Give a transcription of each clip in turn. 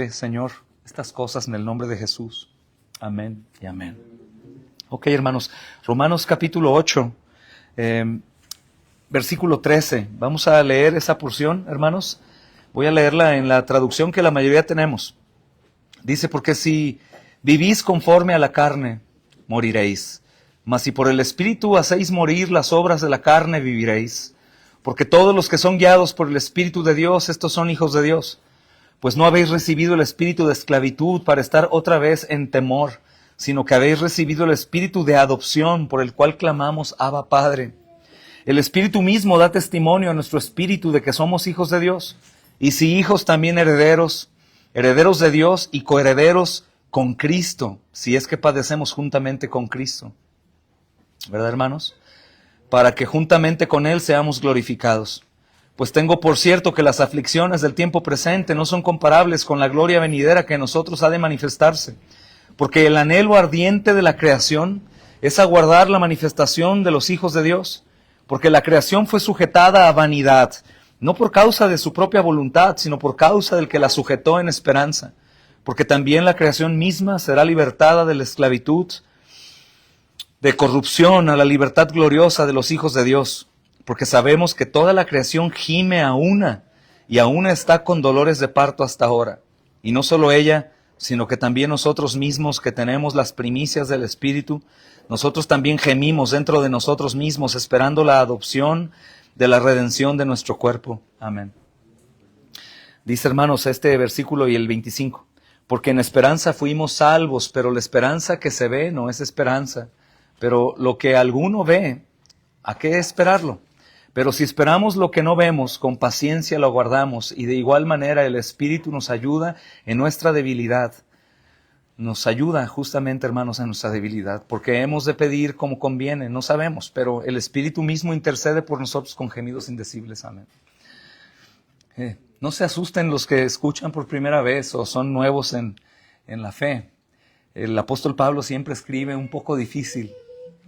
Señor, estas cosas en el nombre de Jesús. Amén y amén. Ok, hermanos, Romanos capítulo 8, versículo 13. Vamos a leer esa porción, hermanos. Voy a leerla en la traducción que la mayoría tenemos. Dice, porque si vivís conforme a la carne, moriréis. Mas si por el Espíritu hacéis morir las obras de la carne, viviréis. Porque todos los que son guiados por el Espíritu de Dios, estos son hijos de Dios. Pues no habéis recibido el espíritu de esclavitud para estar otra vez en temor, sino que habéis recibido el espíritu de adopción por el cual clamamos, Abba, Padre. El Espíritu mismo da testimonio a nuestro espíritu de que somos hijos de Dios. Y si hijos, también herederos, herederos de Dios y coherederos con Cristo, si es que padecemos juntamente con Cristo. ¿Verdad, hermanos? Para que juntamente con Él seamos glorificados. Pues tengo por cierto que las aflicciones del tiempo presente no son comparables con la gloria venidera que en nosotros ha de manifestarse. Porque el anhelo ardiente de la creación es aguardar la manifestación de los hijos de Dios. Porque la creación fue sujetada a vanidad, no por causa de su propia voluntad, sino por causa del que la sujetó en esperanza. Porque también la creación misma será libertada de la esclavitud, de corrupción a la libertad gloriosa de los hijos de Dios. Porque sabemos que toda la creación gime a una, y a una está con dolores de parto hasta ahora. Y no solo ella, sino que también nosotros mismos que tenemos las primicias del Espíritu, nosotros también gemimos dentro de nosotros mismos, esperando la adopción de la redención de nuestro cuerpo. Amén. Dice, hermanos, este versículo y el 25. Porque en esperanza fuimos salvos, pero la esperanza que se ve no es esperanza. Pero lo que alguno ve, ¿a qué esperarlo? Pero si esperamos lo que no vemos, con paciencia lo aguardamos, y de igual manera el Espíritu nos ayuda en nuestra debilidad. Nos ayuda justamente, hermanos, en nuestra debilidad, porque hemos de pedir como conviene, no sabemos, pero el Espíritu mismo intercede por nosotros con gemidos indecibles. Amén. No se asusten los que escuchan por primera vez o son nuevos en la fe. El apóstol Pablo siempre escribe un poco difícil.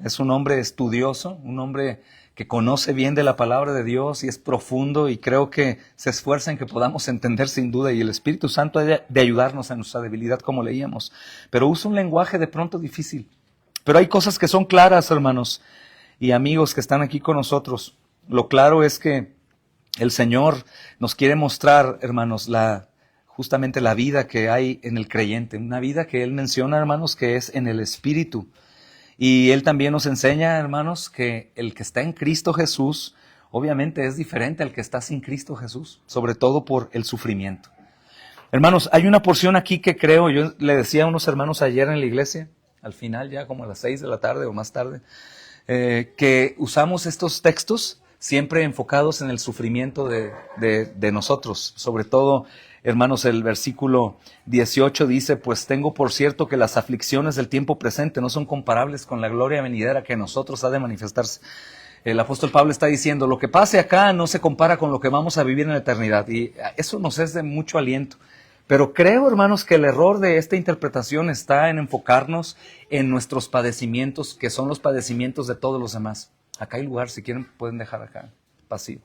Es un hombre estudioso, un hombre que conoce bien de la palabra de Dios y es profundo, y creo que se esfuerza en que podamos entender sin duda, y el Espíritu Santo ha de ayudarnos en nuestra debilidad, como leíamos. Pero usa un lenguaje de pronto difícil. Pero hay cosas que son claras, hermanos y amigos que están aquí con nosotros. Lo claro es que el Señor nos quiere mostrar, hermanos, justamente la vida que hay en el creyente, una vida que Él menciona, hermanos, que es en el Espíritu. Y Él también nos enseña, hermanos, que el que está en Cristo Jesús, obviamente es diferente al que está sin Cristo Jesús, sobre todo por el sufrimiento. Hermanos, hay una porción aquí que creo, yo le decía a unos hermanos ayer en la iglesia, al final ya como a las 6 de la tarde o más tarde, que usamos estos textos siempre enfocados en el sufrimiento de nosotros, sobre todo, hermanos, el versículo 18 dice, pues tengo por cierto que las aflicciones del tiempo presente no son comparables con la gloria venidera que en nosotros ha de manifestarse. El apóstol Pablo está diciendo, lo que pase acá no se compara con lo que vamos a vivir en la eternidad, y eso nos es de mucho aliento. Pero creo, hermanos, que el error de esta interpretación está en enfocarnos en nuestros padecimientos, que son los padecimientos de todos los demás. Acá hay lugar, si quieren pueden dejar acá, vacío.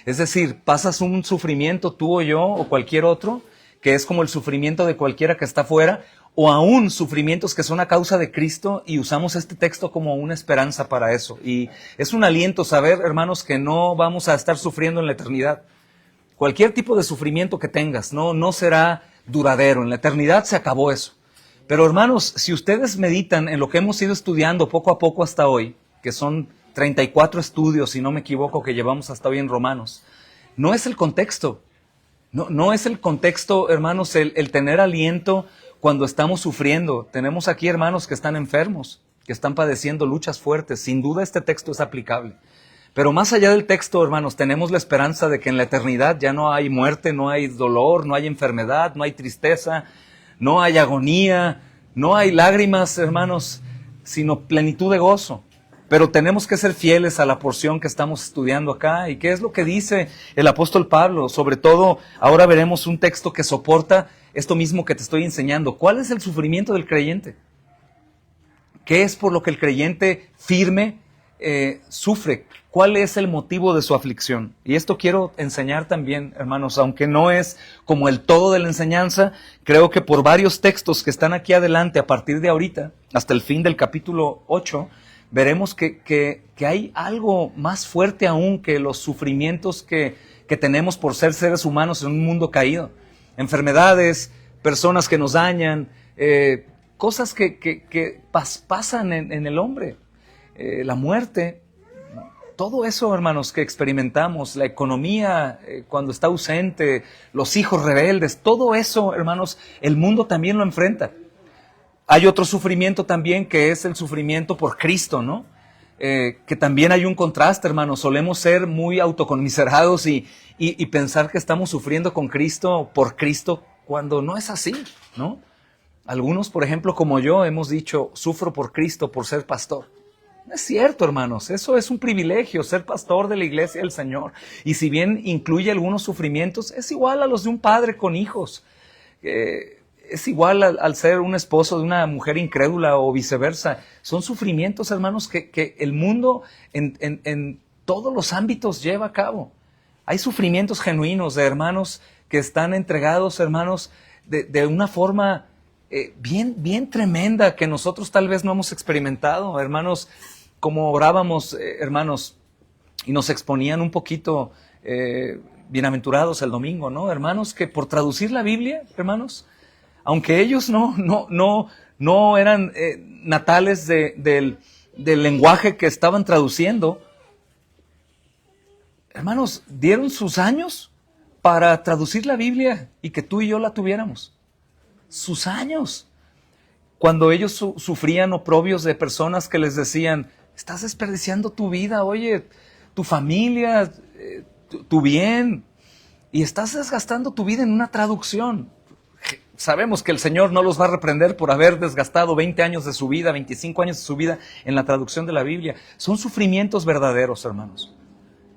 Es decir, pasas un sufrimiento tú o yo o cualquier otro, que es como el sufrimiento de cualquiera que está afuera, o aún sufrimientos que son a causa de Cristo, y usamos este texto como una esperanza para eso. Y es un aliento saber, hermanos, que no vamos a estar sufriendo en la eternidad. Cualquier tipo de sufrimiento que tengas no será duradero. En la eternidad se acabó eso. Pero, hermanos, si ustedes meditan en lo que hemos ido estudiando poco a poco hasta hoy, que son 34 estudios, si no me equivoco, que llevamos hasta hoy en Romanos, no es el contexto. No es el contexto, hermanos, el tener aliento cuando estamos sufriendo. Tenemos aquí hermanos que están enfermos, que están padeciendo luchas fuertes. Sin duda este texto es aplicable. Pero más allá del texto, hermanos, tenemos la esperanza de que en la eternidad ya no hay muerte, no hay dolor, no hay enfermedad, no hay tristeza, no hay agonía, no hay lágrimas, hermanos, sino plenitud de gozo. Pero tenemos que ser fieles a la porción que estamos estudiando acá. ¿Y qué es lo que dice el apóstol Pablo? Sobre todo, ahora veremos un texto que soporta esto mismo que te estoy enseñando. ¿Cuál es el sufrimiento del creyente? ¿Qué es por lo que el creyente firme sufre? ¿Cuál es el motivo de su aflicción? Y esto quiero enseñar también, hermanos, aunque no es como el todo de la enseñanza, creo que por varios textos que están aquí adelante, a partir de ahorita, hasta el fin del capítulo 8, veremos que hay algo más fuerte aún que los sufrimientos que tenemos por ser seres humanos en un mundo caído. Enfermedades, personas que nos dañan, cosas que pasan en el hombre, la muerte. Todo eso, hermanos, que experimentamos, la economía cuando está ausente, los hijos rebeldes, todo eso, hermanos, el mundo también lo enfrenta. Hay otro sufrimiento también que es el sufrimiento por Cristo, ¿no? Que también hay un contraste, hermanos. Solemos ser muy autoconmiserados y pensar que estamos sufriendo con Cristo, por Cristo, cuando no es así, ¿no? Algunos, por ejemplo, como yo, hemos dicho, sufro por Cristo por ser pastor. No es cierto, hermanos, eso es un privilegio, ser pastor de la iglesia del Señor. Y si bien incluye algunos sufrimientos, es igual a los de un padre con hijos. Es igual al ser un esposo de una mujer incrédula o viceversa. Son sufrimientos, hermanos, que el mundo en todos los ámbitos lleva a cabo. Hay sufrimientos genuinos de hermanos que están entregados, hermanos, de una forma bien tremenda que nosotros tal vez no hemos experimentado. Hermanos, como orábamos, hermanos, y nos exponían un poquito bienaventurados el domingo, ¿no? Hermanos, que por traducir la Biblia, hermanos, aunque ellos no eran natales del lenguaje que estaban traduciendo, hermanos, dieron sus años para traducir la Biblia y que tú y yo la tuviéramos. Sus años. Cuando ellos sufrían oprobios de personas que les decían, estás desperdiciando tu vida, oye, tu familia, tu bien, y estás desgastando tu vida en una traducción. Sabemos que el Señor no los va a reprender por haber desgastado 20 años de su vida, 25 años de su vida en la traducción de la Biblia. Son sufrimientos verdaderos, hermanos.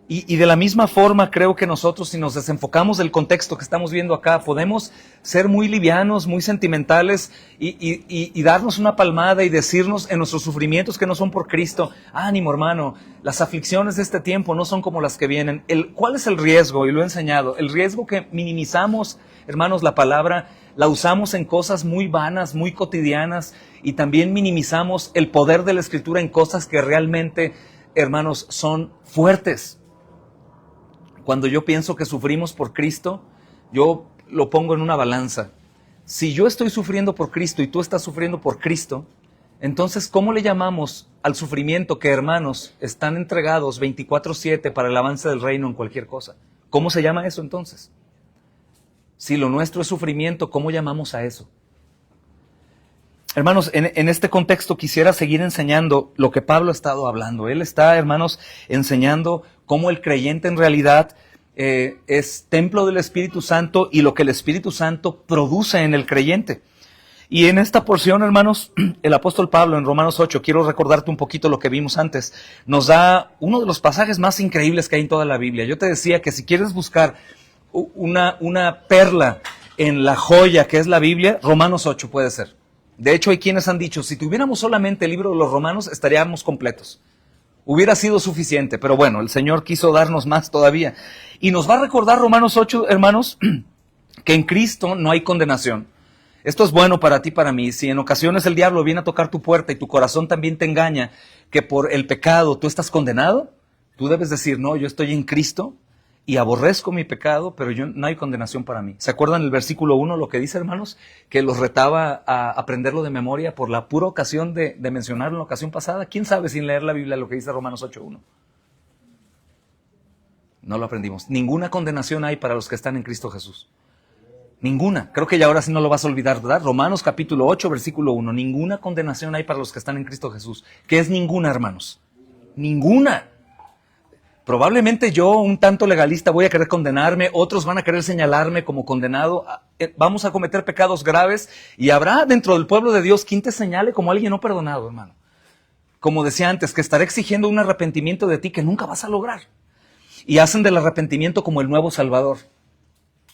Y de la misma forma creo que nosotros, si nos desenfocamos del contexto que estamos viendo acá, podemos ser muy livianos, muy sentimentales y darnos una palmada y decirnos en nuestros sufrimientos que no son por Cristo, ánimo hermano, las aflicciones de este tiempo no son como las que vienen. ¿Cuál es el riesgo? Y lo he enseñado. El riesgo que minimizamos, hermanos, la palabra, la usamos en cosas muy vanas, muy cotidianas, y también minimizamos el poder de la Escritura en cosas que realmente, hermanos, son fuertes. Cuando yo pienso que sufrimos por Cristo, yo lo pongo en una balanza. Si yo estoy sufriendo por Cristo y tú estás sufriendo por Cristo, entonces, ¿cómo le llamamos al sufrimiento que, hermanos, están entregados 24/7 para el avance del reino en cualquier cosa? ¿Cómo se llama eso entonces? Si lo nuestro es sufrimiento, ¿cómo llamamos a eso? Hermanos, en este contexto quisiera seguir enseñando lo que Pablo ha estado hablando. Él está, hermanos, enseñando cómo el creyente en realidad es templo del Espíritu Santo y lo que el Espíritu Santo produce en el creyente. Y en esta porción, hermanos, el apóstol Pablo en Romanos 8, quiero recordarte un poquito lo que vimos antes, nos da uno de los pasajes más increíbles que hay en toda la Biblia. Yo te decía que si quieres buscar una perla en la joya que es la Biblia, Romanos 8 puede ser. De hecho, hay quienes han dicho, si tuviéramos solamente el libro de los Romanos, estaríamos completos. Hubiera sido suficiente, pero bueno, el Señor quiso darnos más todavía. Y nos va a recordar Romanos 8, hermanos, que en Cristo no hay condenación. Esto es bueno para ti y para mí. Si en ocasiones el diablo viene a tocar tu puerta y tu corazón también te engaña que por el pecado tú estás condenado, tú debes decir, no, yo estoy en Cristo y aborrezco mi pecado, pero no hay condenación para mí. ¿Se acuerdan el versículo 1, lo que dice, hermanos? Que los retaba a aprenderlo de memoria por la pura ocasión de mencionarlo en la ocasión pasada. ¿Quién sabe sin leer la Biblia lo que dice Romanos 8:1? No lo aprendimos. Ninguna condenación hay para los que están en Cristo Jesús. Ninguna. Creo que ya ahora sí no lo vas a olvidar, ¿verdad? Romanos capítulo 8, versículo 1. Ninguna condenación hay para los que están en Cristo Jesús. ¿Qué es ninguna, hermanos? Ninguna. Probablemente yo, un tanto legalista, voy a querer condenarme, otros van a querer señalarme como condenado, vamos a cometer pecados graves y habrá dentro del pueblo de Dios quien te señale como alguien no perdonado, hermano. Como decía antes, que estaré exigiendo un arrepentimiento de ti que nunca vas a lograr. Y hacen del arrepentimiento como el nuevo Salvador,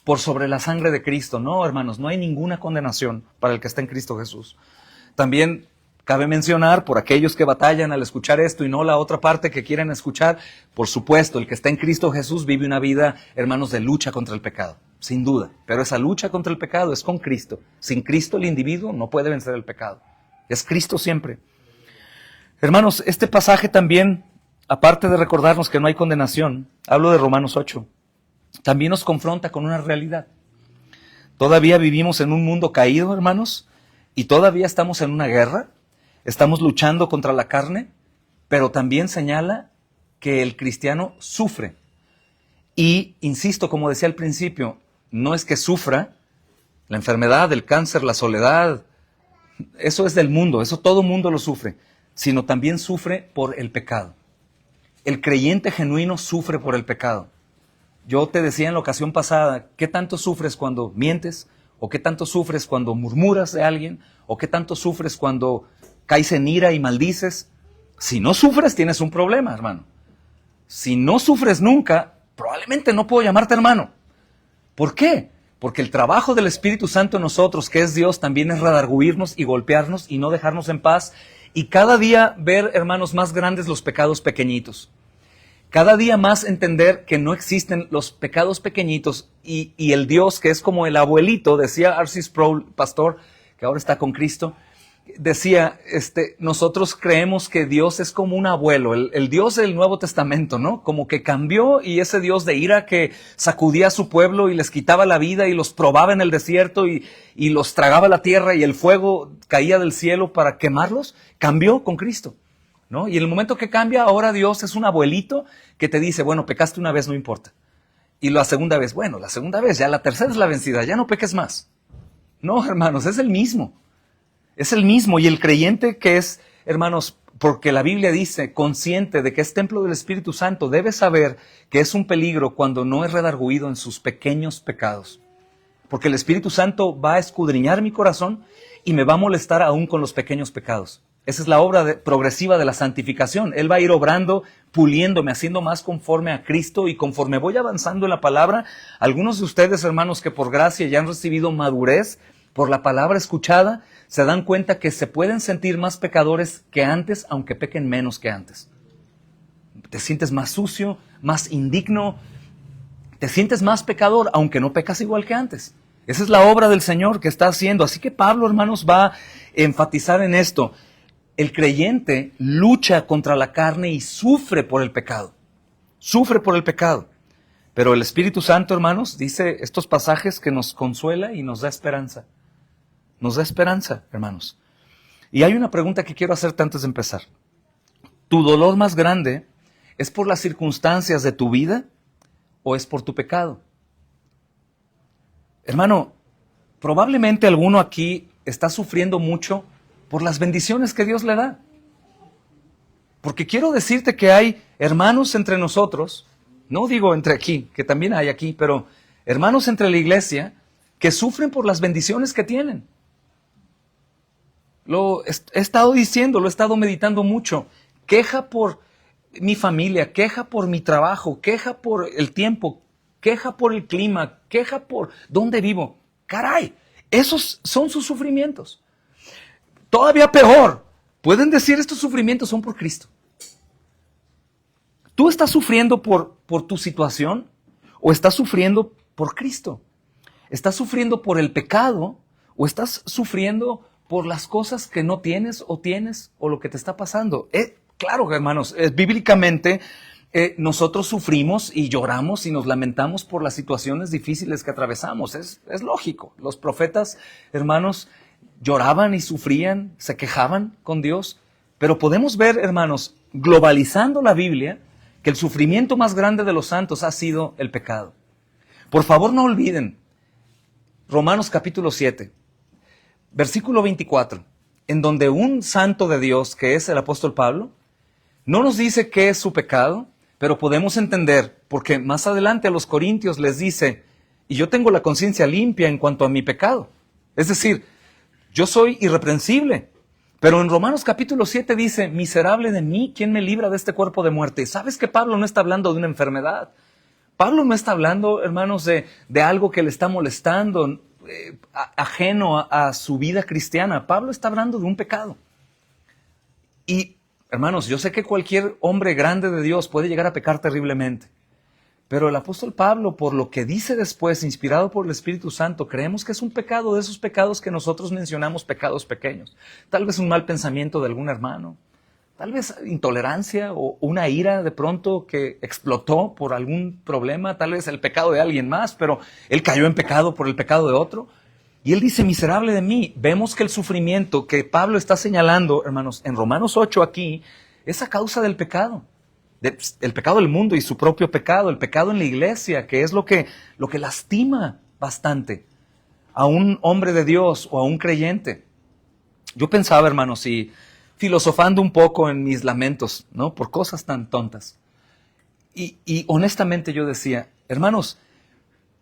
por sobre la sangre de Cristo. No, hermanos, no hay ninguna condenación para el que está en Cristo Jesús. También Cabe mencionar, por aquellos que batallan al escuchar esto y no la otra parte que quieren escuchar, por supuesto, el que está en Cristo Jesús vive una vida, hermanos, de lucha contra el pecado, sin duda. Pero esa lucha contra el pecado es con Cristo. Sin Cristo el individuo no puede vencer el pecado. Es Cristo siempre. Hermanos, este pasaje también, aparte de recordarnos que no hay condenación, hablo de Romanos 8, también nos confronta con una realidad. Todavía vivimos en un mundo caído, hermanos, y todavía estamos en una guerra. Estamos luchando contra la carne, pero también señala que el cristiano sufre. Y, insisto, como decía al principio, no es que sufra la enfermedad, el cáncer, la soledad, eso es del mundo, eso todo mundo lo sufre, sino también sufre por el pecado. El creyente genuino sufre por el pecado. Yo te decía en la ocasión pasada, ¿qué tanto sufres cuando mientes? ¿O qué tanto sufres cuando murmuras de alguien? ¿O qué tanto sufres cuando caes en ira y maldices? Si no sufres, tienes un problema, hermano. Si no sufres nunca, probablemente no puedo llamarte hermano. ¿Por qué? Porque el trabajo del Espíritu Santo en nosotros, que es Dios, también es redarguirnos y golpearnos y no dejarnos en paz. Y cada día ver, hermanos, más grandes los pecados pequeñitos. Cada día más entender que no existen los pecados pequeñitos y el Dios que es como el abuelito, decía R.C. Sproul, pastor, que ahora está con Cristo, decía, nosotros creemos que Dios es como un abuelo, el Dios del Nuevo Testamento, ¿no? Como que cambió y ese Dios de ira que sacudía a su pueblo y les quitaba la vida y los probaba en el desierto y los tragaba la tierra y el fuego caía del cielo para quemarlos, cambió con Cristo, ¿no? Y en el momento que cambia, ahora Dios es un abuelito que te dice, bueno, pecaste una vez, no importa. Y la segunda vez, bueno, la segunda vez, ya la tercera es la vencida, ya no peques más. No, hermanos, es el mismo. Es el mismo. Y el creyente que es, hermanos, porque la Biblia dice, consciente de que es templo del Espíritu Santo, debe saber que es un peligro cuando no es redarguido en sus pequeños pecados. Porque el Espíritu Santo va a escudriñar mi corazón y me va a molestar aún con los pequeños pecados. Esa es la obra progresiva de la santificación. Él va a ir obrando, puliéndome, haciendo más conforme a Cristo, y conforme voy avanzando en la palabra, algunos de ustedes, hermanos, que por gracia ya han recibido madurez por la palabra escuchada, se dan cuenta que se pueden sentir más pecadores que antes, aunque pequen menos que antes. Te sientes más sucio, más indigno, te sientes más pecador, aunque no pecas igual que antes. Esa es la obra del Señor que está haciendo. Así que Pablo, hermanos, va a enfatizar en esto. El creyente lucha contra la carne y sufre por el pecado. Sufre por el pecado. Pero el Espíritu Santo, hermanos, dice estos pasajes que nos consuela y nos da esperanza. Nos da esperanza, hermanos. Y hay una pregunta que quiero hacerte antes de empezar. ¿Tu dolor más grande es por las circunstancias de tu vida o es por tu pecado? Hermano, probablemente alguno aquí está sufriendo mucho por las bendiciones que Dios le da. Porque quiero decirte que hay hermanos entre nosotros, no digo entre aquí, que también hay aquí, pero hermanos entre la iglesia que sufren por las bendiciones que tienen. Lo he estado diciendo, lo he estado meditando mucho. Queja por mi familia, queja por mi trabajo, queja por el tiempo, queja por el clima, queja por dónde vivo. Caray, esos son sus sufrimientos. Todavía peor, pueden decir estos sufrimientos son por Cristo. ¿Tú estás sufriendo por tu situación o estás sufriendo por Cristo? ¿Estás sufriendo por el pecado o estás sufriendo por las cosas que no tienes o lo que te está pasando? Claro, hermanos, bíblicamente nosotros sufrimos y lloramos y nos lamentamos por las situaciones difíciles que atravesamos. Es lógico. Los profetas, hermanos, lloraban y sufrían, se quejaban con Dios. Pero podemos ver, hermanos, globalizando la Biblia, que el sufrimiento más grande de los santos ha sido el pecado. Por favor, no olviden Romanos capítulo 7, versículo 24, en donde un santo de Dios, que es el apóstol Pablo, no nos dice qué es su pecado, pero podemos entender, porque más adelante a los corintios les dice, y yo tengo la conciencia limpia en cuanto a mi pecado. Es decir, yo soy irreprensible. Pero en Romanos capítulo 7 dice, miserable de mí, ¿quién me libra de este cuerpo de muerte? ¿Sabes que Pablo no está hablando de una enfermedad? Pablo no está hablando, hermanos, de algo que le está molestando, ajeno a su vida cristiana. Pablo está hablando de un pecado. Y, hermanos, yo sé que cualquier hombre grande de Dios puede llegar a pecar terriblemente. Pero el apóstol Pablo, por lo que dice después, inspirado por el Espíritu Santo, creemos que es un pecado de esos pecados que nosotros mencionamos, pecados pequeños. Tal vez un mal pensamiento de algún hermano, tal vez intolerancia o una ira de pronto que explotó por algún problema, tal vez el pecado de alguien más, pero él cayó en pecado por el pecado de otro. Y él dice, miserable de mí. Vemos que el sufrimiento que Pablo está señalando, hermanos, en Romanos 8 aquí, es a causa del pecado. El pecado del mundo y su propio pecado, el pecado en la iglesia, que es lo que lastima bastante a un hombre de Dios o a un creyente. Yo pensaba, hermanos, y filosofando un poco en mis lamentos, ¿no? Por cosas tan tontas. Y honestamente yo decía, hermanos,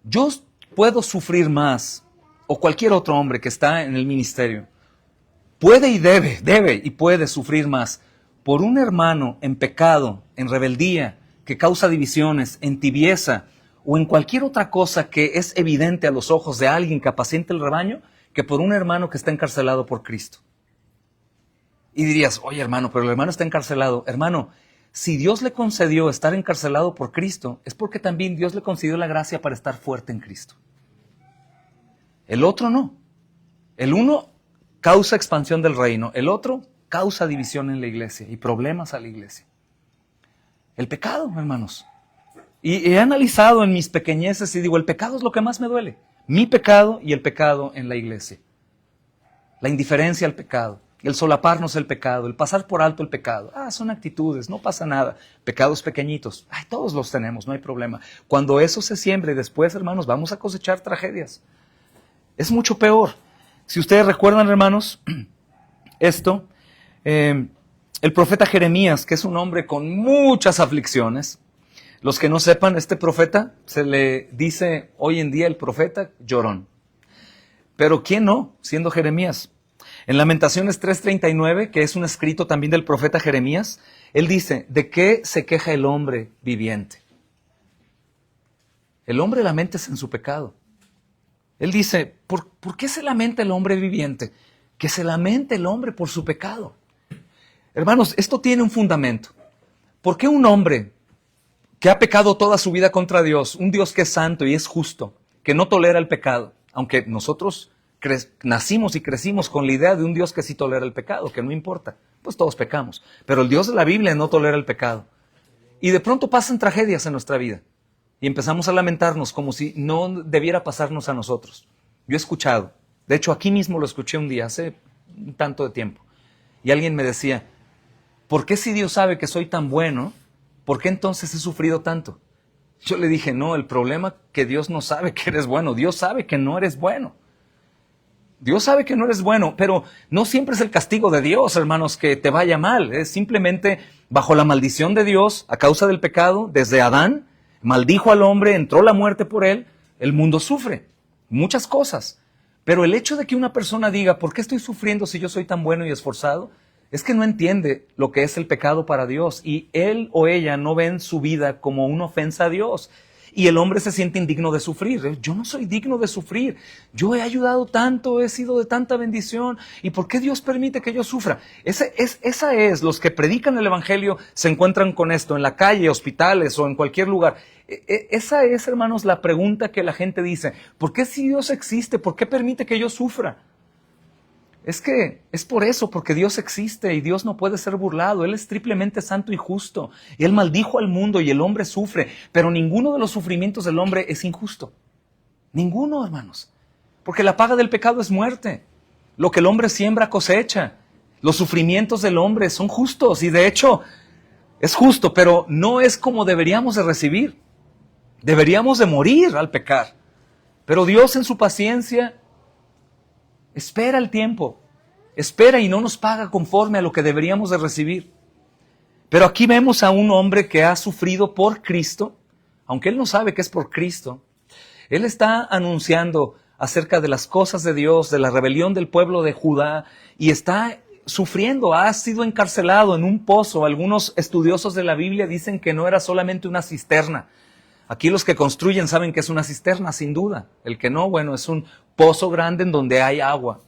yo puedo sufrir más, o cualquier otro hombre que está en el ministerio, puede y debe y puede sufrir más por un hermano en pecado, en rebeldía, que causa divisiones, en tibieza o en cualquier otra cosa que es evidente a los ojos de alguien que apacienta el rebaño, que por un hermano que está encarcelado por Cristo. Y dirías, oye hermano, pero el hermano está encarcelado. Hermano, si Dios le concedió estar encarcelado por Cristo, es porque también Dios le concedió la gracia para estar fuerte en Cristo. El otro no. El uno causa expansión del reino, el otro causa división en la iglesia y problemas a la iglesia. El pecado, hermanos. Y he analizado en mis pequeñeces y digo, el pecado es lo que más me duele. Mi pecado y el pecado en la iglesia. La indiferencia al pecado, el solaparnos el pecado, el pasar por alto el pecado. Son actitudes, no pasa nada. Pecados pequeñitos, todos los tenemos, no hay problema. Cuando eso se siembre después, hermanos, vamos a cosechar tragedias. Es mucho peor. Si ustedes recuerdan, hermanos, esto, el profeta Jeremías, que es un hombre con muchas aflicciones. Los que no sepan, este profeta se le dice hoy en día el profeta llorón. Pero ¿quién no? Siendo Jeremías. En Lamentaciones 3:39, que es un escrito también del profeta Jeremías, él dice, ¿de qué se queja el hombre viviente? El hombre lamenta en su pecado. Él dice, ¿por qué se lamenta el hombre viviente? Que se lamente el hombre por su pecado. Hermanos, esto tiene un fundamento. ¿Por qué un hombre que ha pecado toda su vida contra Dios, un Dios que es santo y es justo, que no tolera el pecado, aunque nosotros nacimos y crecimos con la idea de un Dios que sí tolera el pecado, que no importa, pues todos pecamos, pero el Dios de la Biblia no tolera el pecado. Y de pronto pasan tragedias en nuestra vida y empezamos a lamentarnos como si no debiera pasarnos a nosotros. Yo he escuchado, de hecho aquí mismo lo escuché un día, hace un tanto de tiempo, y alguien me decía, ¿por qué si Dios sabe que soy tan bueno, por qué entonces he sufrido tanto? Yo le dije, no, el problema es que Dios no sabe que eres bueno, Dios sabe que no eres bueno. Dios sabe que no eres bueno, pero no siempre es el castigo de Dios, hermanos, que te vaya mal. Es simplemente bajo la maldición de Dios, a causa del pecado, desde Adán, maldijo al hombre, entró la muerte por él, el mundo sufre muchas cosas. Pero el hecho de que una persona diga, ¿por qué estoy sufriendo si yo soy tan bueno y esforzado? Es que no entiende lo que es el pecado para Dios y él o ella no ven su vida como una ofensa a Dios. Y el hombre se siente indigno de sufrir. Yo no soy digno de sufrir. Yo he ayudado tanto, he sido de tanta bendición. ¿Y por qué Dios permite que yo sufra? Esa es, los que predican el evangelio se encuentran con esto en la calle, hospitales o en cualquier lugar. Esa es, hermanos, la pregunta que la gente dice. ¿Por qué si Dios existe? ¿Por qué permite que yo sufra? Es que es por eso, porque Dios existe y Dios no puede ser burlado. Él es triplemente santo y justo. Él maldijo al mundo y el hombre sufre, pero ninguno de los sufrimientos del hombre es injusto. Ninguno, hermanos. Porque la paga del pecado es muerte. Lo que el hombre siembra cosecha. Los sufrimientos del hombre son justos y de hecho es justo, pero no es como deberíamos de recibir. Deberíamos de morir al pecar. Pero Dios en su paciencia espera el tiempo, espera y no nos paga conforme a lo que deberíamos de recibir. Pero aquí vemos a un hombre que ha sufrido por Cristo, aunque él no sabe que es por Cristo. Él está anunciando acerca de las cosas de Dios, de la rebelión del pueblo de Judá, y está sufriendo, ha sido encarcelado en un pozo. Algunos estudiosos de la Biblia dicen que no era solamente una cisterna. Aquí los que construyen saben que es una cisterna, sin duda. El que no, bueno, es un pozo grande en donde hay agua.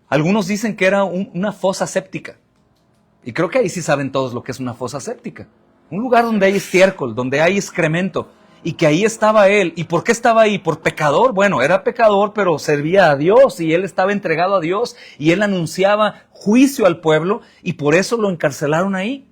Algunos dicen que era una fosa séptica. Y creo que ahí sí saben todos lo que es una fosa séptica. Un lugar donde hay estiércol, donde hay excremento. Y que ahí estaba él. ¿Y por qué estaba ahí? ¿Por pecador? Bueno, era pecador, pero servía a Dios y él estaba entregado a Dios y él anunciaba juicio al pueblo y por eso lo encarcelaron ahí.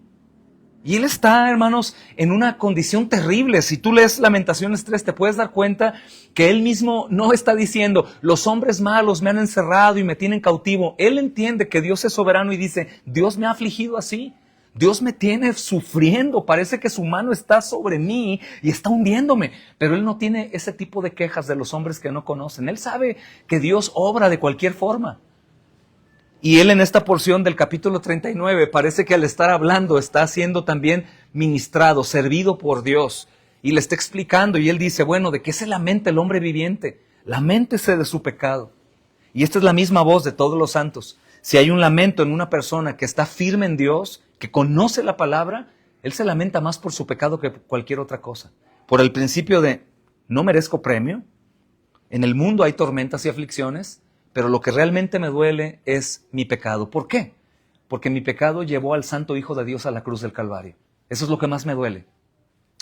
Y él está, hermanos, en una condición terrible. Si tú lees Lamentaciones 3, te puedes dar cuenta que él mismo no está diciendo, los hombres malos me han encerrado y me tienen cautivo. Él entiende que Dios es soberano y dice, Dios me ha afligido así. Dios me tiene sufriendo, parece que su mano está sobre mí y está hundiéndome. Pero él no tiene ese tipo de quejas de los hombres que no conocen. Él sabe que Dios obra de cualquier forma. Y él en esta porción del capítulo 39 parece que al estar hablando está siendo también ministrado, servido por Dios. Y le está explicando y él dice, bueno, ¿de qué se lamenta el hombre viviente? Laméntese de su pecado. Y esta es la misma voz de todos los santos. Si hay un lamento en una persona que está firme en Dios, que conoce la palabra, él se lamenta más por su pecado que cualquier otra cosa. Por el principio de, no merezco premio, en el mundo hay tormentas y aflicciones, pero lo que realmente me duele es mi pecado. ¿Por qué? Porque mi pecado llevó al santo Hijo de Dios a la cruz del Calvario. Eso es lo que más me duele.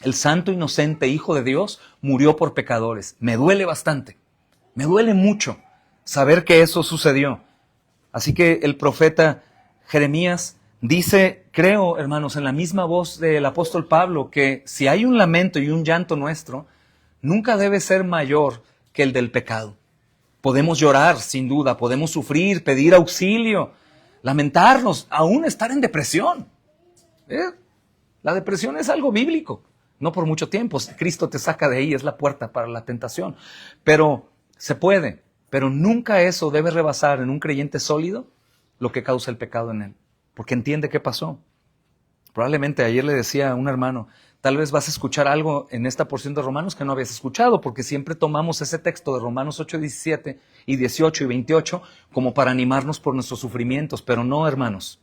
El santo inocente Hijo de Dios murió por pecadores. Me duele bastante. Me duele mucho saber que eso sucedió. Así que el profeta Jeremías dice, creo, hermanos, en la misma voz del apóstol Pablo, que si hay un lamento y un llanto nuestro, nunca debe ser mayor que el del pecado. Podemos llorar, sin duda, podemos sufrir, pedir auxilio, lamentarnos, aún estar en depresión. La depresión es algo bíblico, no por mucho tiempo. Cristo te saca de ahí, es la puerta para la tentación. Pero se puede, pero nunca eso debe rebasar en un creyente sólido lo que causa el pecado en él, porque entiende qué pasó. Probablemente ayer le decía a un hermano, tal vez vas a escuchar algo en esta porción de Romanos que no habías escuchado, porque siempre tomamos ese texto de Romanos 8, 17 y 18 y 28 como para animarnos por nuestros sufrimientos, pero no, hermanos,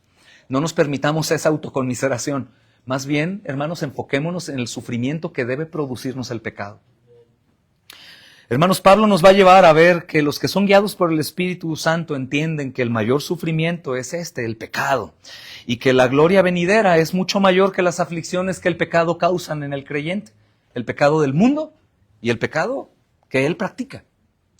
no nos permitamos esa autoconmiseración. Más bien, hermanos, enfoquémonos en el sufrimiento que debe producirnos el pecado. Hermanos, Pablo nos va a llevar a ver que los que son guiados por el Espíritu Santo entienden que el mayor sufrimiento es el pecado, y que la gloria venidera es mucho mayor que las aflicciones que el pecado causan en el creyente, el pecado del mundo y el pecado que él practica.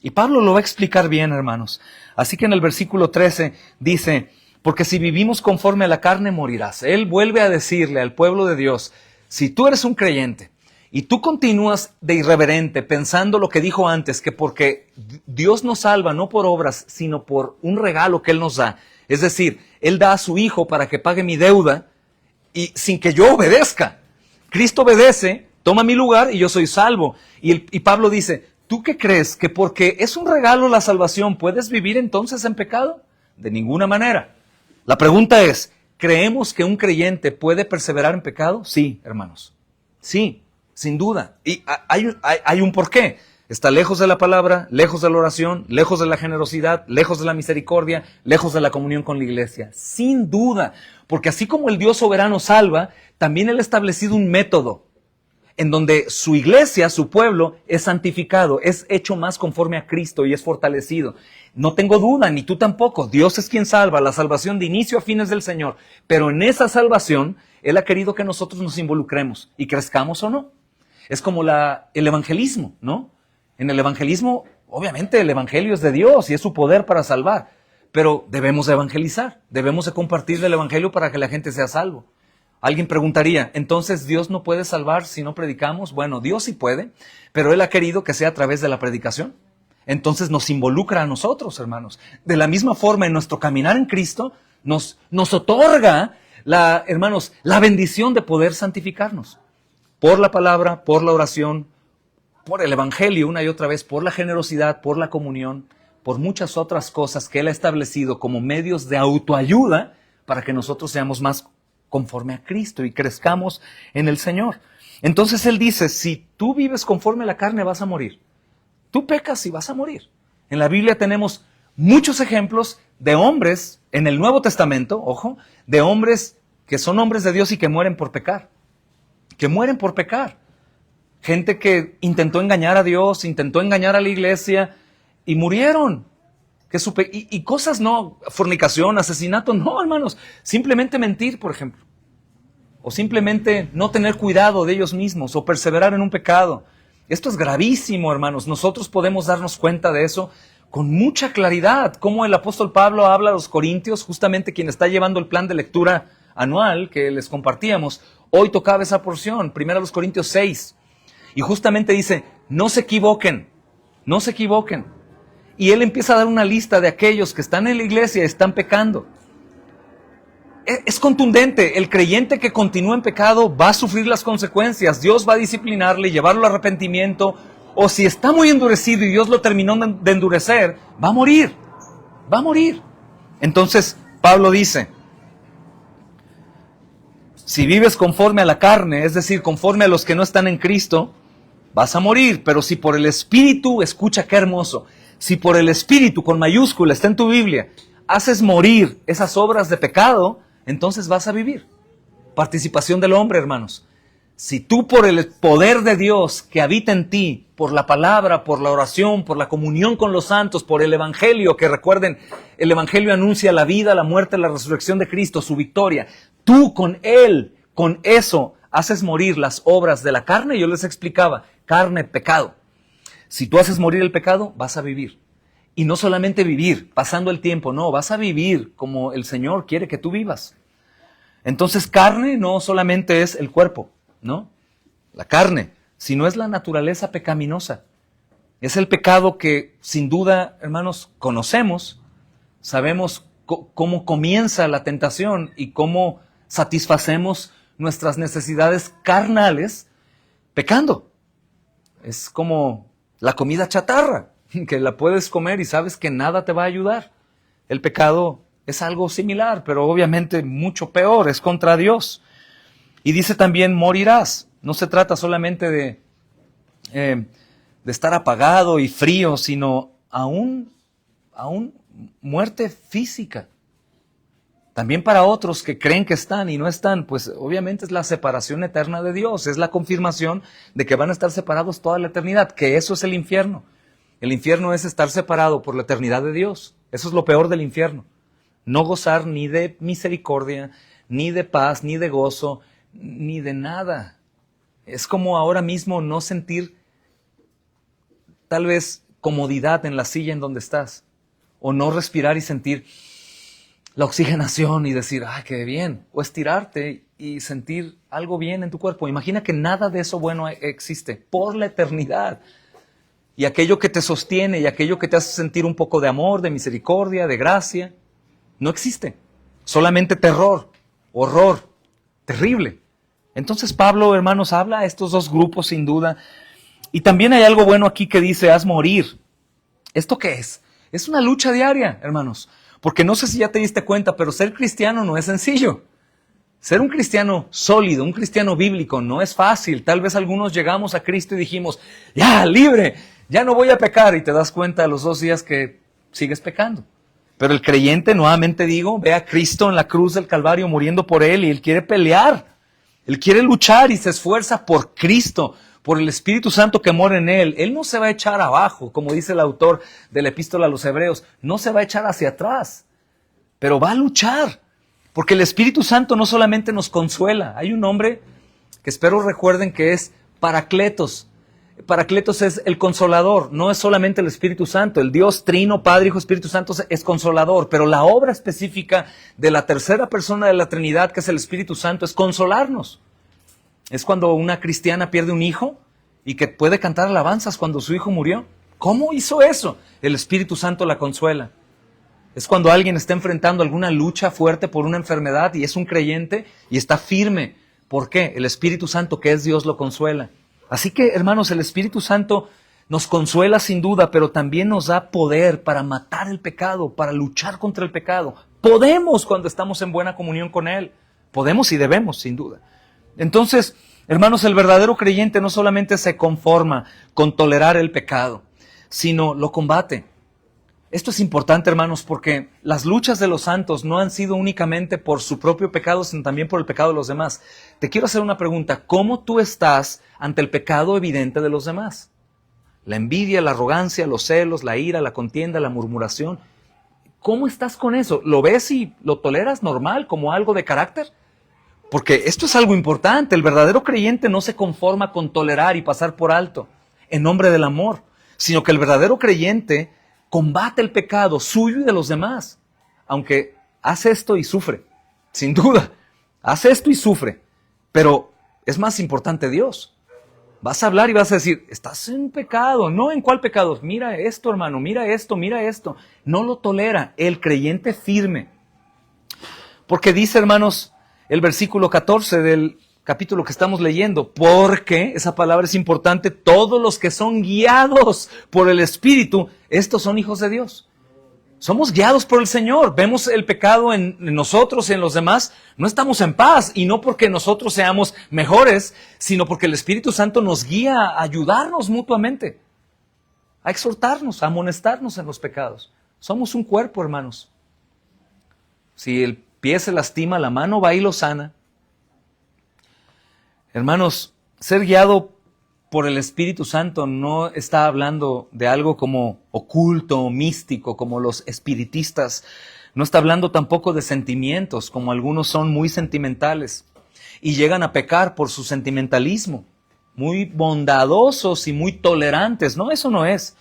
Y Pablo lo va a explicar bien, hermanos. Así que en el versículo 13 dice, porque si vivimos conforme a la carne morirás. Él vuelve a decirle al pueblo de Dios, si tú eres un creyente, y tú continúas de irreverente pensando lo que dijo antes, que porque Dios nos salva no por obras, sino por un regalo que Él nos da. Es decir, Él da a su Hijo para que pague mi deuda y sin que yo obedezca. Cristo obedece, toma mi lugar y yo soy salvo. Y Pablo dice, ¿tú qué crees? ¿Que porque es un regalo la salvación puedes vivir entonces en pecado? De ninguna manera. La pregunta es, ¿creemos que un creyente puede perseverar en pecado? Sí, hermanos. Sí. Sin duda. Y hay un porqué. Está lejos de la palabra, lejos de la oración, lejos de la generosidad, lejos de la misericordia, lejos de la comunión con la iglesia. Sin duda. Porque así como el Dios soberano salva, también Él ha establecido un método en donde su iglesia, su pueblo, es santificado, es hecho más conforme a Cristo y es fortalecido. No tengo duda, ni tú tampoco. Dios es quien salva, la salvación de inicio a fin es del Señor. Pero en esa salvación, Él ha querido que nosotros nos involucremos y crezcamos o no. Es como el evangelismo, ¿no? En el evangelismo, obviamente el evangelio es de Dios y es su poder para salvar, pero debemos de evangelizar, debemos de compartir el evangelio para que la gente sea salvo. Alguien preguntaría, ¿entonces Dios no puede salvar si no predicamos? Bueno, Dios sí puede, pero Él ha querido que sea a través de la predicación. Entonces nos involucra a nosotros, hermanos. De la misma forma, en nuestro caminar en Cristo, nos otorga, hermanos, la bendición de poder santificarnos. Por la palabra, por la oración, por el evangelio una y otra vez, por la generosidad, por la comunión, por muchas otras cosas que Él ha establecido como medios de autoayuda para que nosotros seamos más conforme a Cristo y crezcamos en el Señor. Entonces Él dice, si tú vives conforme a la carne vas a morir. Tú pecas y vas a morir. En la Biblia tenemos muchos ejemplos de hombres, en el Nuevo Testamento, ojo, de hombres que son hombres de Dios y que mueren por pecar. Que mueren por pecar. Gente que intentó engañar a Dios, intentó engañar a la iglesia y murieron. y cosas no, fornicación, asesinato, no, hermanos. Simplemente mentir, por ejemplo. O simplemente no tener cuidado de ellos mismos o perseverar en un pecado. Esto es gravísimo, hermanos. Nosotros podemos darnos cuenta de eso con mucha claridad. Como el apóstol Pablo habla a los corintios, justamente quien está llevando el plan de lectura anual que les compartíamos. Hoy tocaba esa porción, 1 Corintios 6. Y justamente dice, no se equivoquen, no se equivoquen. Y él empieza a dar una lista de aquellos que están en la iglesia y están pecando. Es contundente. El creyente que continúa en pecado va a sufrir las consecuencias. Dios va a disciplinarle, llevarlo al arrepentimiento. O si está muy endurecido y Dios lo terminó de endurecer, va a morir. Va a morir. Entonces, Pablo dice, si vives conforme a la carne, es decir, conforme a los que no están en Cristo, vas a morir. Pero si por el Espíritu, escucha qué hermoso, si por el Espíritu, con mayúscula, está en tu Biblia, haces morir esas obras de pecado, entonces vas a vivir. Participación del hombre, hermanos. Si tú por el poder de Dios que habita en ti, por la palabra, por la oración, por la comunión con los santos, por el Evangelio, que recuerden, el Evangelio anuncia la vida, la muerte, la resurrección de Cristo, su victoria. Tú con Él, con eso, haces morir las obras de la carne. Yo les explicaba, carne, pecado. Si tú haces morir el pecado, vas a vivir. Y no solamente vivir, pasando el tiempo, no, vas a vivir como el Señor quiere que tú vivas. Entonces, carne no solamente es el cuerpo, ¿no? La carne, sino es la naturaleza pecaminosa. Es el pecado que, sin duda, hermanos, conocemos, sabemos cómo comienza la tentación y cómo satisfacemos nuestras necesidades carnales pecando. Es como la comida chatarra, que la puedes comer y sabes que nada te va a ayudar. El pecado es algo similar, pero obviamente mucho peor, es contra Dios. Y dice también, morirás. No se trata solamente de estar apagado y frío, sino aún muerte física. También para otros que creen que están y no están, pues obviamente es la separación eterna de Dios, es la confirmación de que van a estar separados toda la eternidad, que eso es el infierno. El infierno es estar separado por la eternidad de Dios. Eso es lo peor del infierno. No gozar ni de misericordia, ni de paz, ni de gozo, ni de nada. Es como ahora mismo no sentir tal vez comodidad en la silla en donde estás, o no respirar y sentir la oxigenación y decir, ¡ay, qué bien! O estirarte y sentir algo bien en tu cuerpo. Imagina que nada de eso bueno existe por la eternidad. Y aquello que te sostiene y aquello que te hace sentir un poco de amor, de misericordia, de gracia, no existe. Solamente terror, horror, terrible. Entonces Pablo, hermanos, habla a estos dos grupos sin duda. Y también hay algo bueno aquí que dice, haz morir. ¿Esto qué es? Es una lucha diaria, hermanos. Porque no sé si ya te diste cuenta, pero ser cristiano no es sencillo. Ser un cristiano sólido, un cristiano bíblico, no es fácil. Tal vez algunos llegamos a Cristo y dijimos, ya, libre, ya no voy a pecar. Y te das cuenta a los 2 días que sigues pecando. Pero el creyente, nuevamente digo, ve a Cristo en la cruz del Calvario muriendo por él y él quiere pelear. Él quiere luchar y se esfuerza por Cristo, por el Espíritu Santo que mora en él. Él no se va a echar abajo, como dice el autor de la Epístola a los Hebreos. No se va a echar hacia atrás, pero va a luchar. Porque el Espíritu Santo no solamente nos consuela. Hay un nombre que espero recuerden que es Paracletos. Paracletos es el consolador, no es solamente el Espíritu Santo. El Dios Trino, Padre, Hijo, Espíritu Santo es consolador, pero la obra específica de la tercera persona de la Trinidad, que es el Espíritu Santo, es consolarnos. Es cuando una cristiana pierde un hijo y que puede cantar alabanzas cuando su hijo murió. ¿Cómo hizo eso? El Espíritu Santo la consuela. Es cuando alguien está enfrentando alguna lucha fuerte por una enfermedad y es un creyente y está firme. ¿Por qué? El Espíritu Santo, que es Dios, lo consuela. Así que, hermanos, el Espíritu Santo nos consuela sin duda, pero también nos da poder para matar el pecado, para luchar contra el pecado. Podemos cuando estamos en buena comunión con Él. Podemos y debemos, sin duda. Entonces, hermanos, el verdadero creyente no solamente se conforma con tolerar el pecado, sino lo combate. Esto es importante, hermanos, porque las luchas de los santos no han sido únicamente por su propio pecado, sino también por el pecado de los demás. Te quiero hacer una pregunta. ¿Cómo tú estás ante el pecado evidente de los demás? La envidia, la arrogancia, los celos, la ira, la contienda, la murmuración. ¿Cómo estás con eso? ¿Lo ves y lo toleras normal, como algo de carácter? Porque esto es algo importante. El verdadero creyente no se conforma con tolerar y pasar por alto en nombre del amor, sino que el verdadero creyente combate el pecado suyo y de los demás. Aunque hace esto y sufre, sin duda, hace esto y sufre. Pero es más importante Dios. Vas a hablar y vas a decir, estás en pecado. No, ¿en cuál pecado? Mira esto, hermano, mira esto, mira esto. No lo tolera el creyente firme. Porque dice, hermanos, el versículo 14 del capítulo que estamos leyendo, porque, esa palabra es importante, todos los que son guiados por el Espíritu, estos son hijos de Dios. Somos guiados por el Señor. Vemos el pecado en nosotros y en los demás. No estamos en paz. Y no porque nosotros seamos mejores, sino porque el Espíritu Santo nos guía a ayudarnos mutuamente. A exhortarnos, a amonestarnos en los pecados. Somos un cuerpo, hermanos. Si el pie se lastima, la mano va y lo sana. Hermanos, ser guiado por el Espíritu Santo no está hablando de algo como oculto, místico, como los espiritistas. No está hablando tampoco de sentimientos, como algunos son muy sentimentales y llegan a pecar por su sentimentalismo. Muy bondadosos y muy tolerantes. No, eso no es.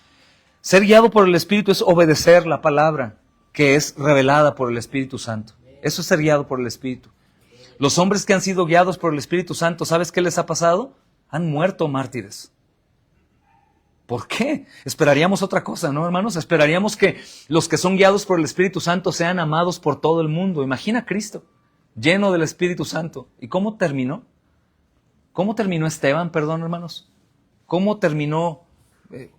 Ser guiado por el Espíritu es obedecer la palabra que es revelada por el Espíritu Santo. Eso es ser guiado por el Espíritu. Los hombres que han sido guiados por el Espíritu Santo, ¿sabes qué les ha pasado? Han muerto mártires. ¿Por qué? Esperaríamos otra cosa, ¿no, hermanos? Esperaríamos que los que son guiados por el Espíritu Santo sean amados por todo el mundo. Imagina a Cristo, lleno del Espíritu Santo. ¿Y cómo terminó? ¿Cómo terminó Esteban, perdón, hermanos? ¿Cómo terminó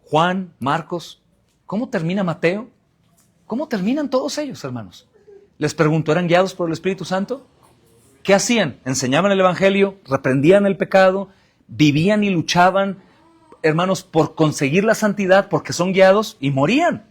Juan, Marcos? ¿Cómo termina Mateo? ¿Cómo terminan todos ellos, hermanos? Les pregunto, ¿eran guiados por el Espíritu Santo? ¿Qué hacían? Enseñaban el Evangelio, reprendían el pecado, vivían y luchaban, hermanos, por conseguir la santidad, porque son guiados, y morían.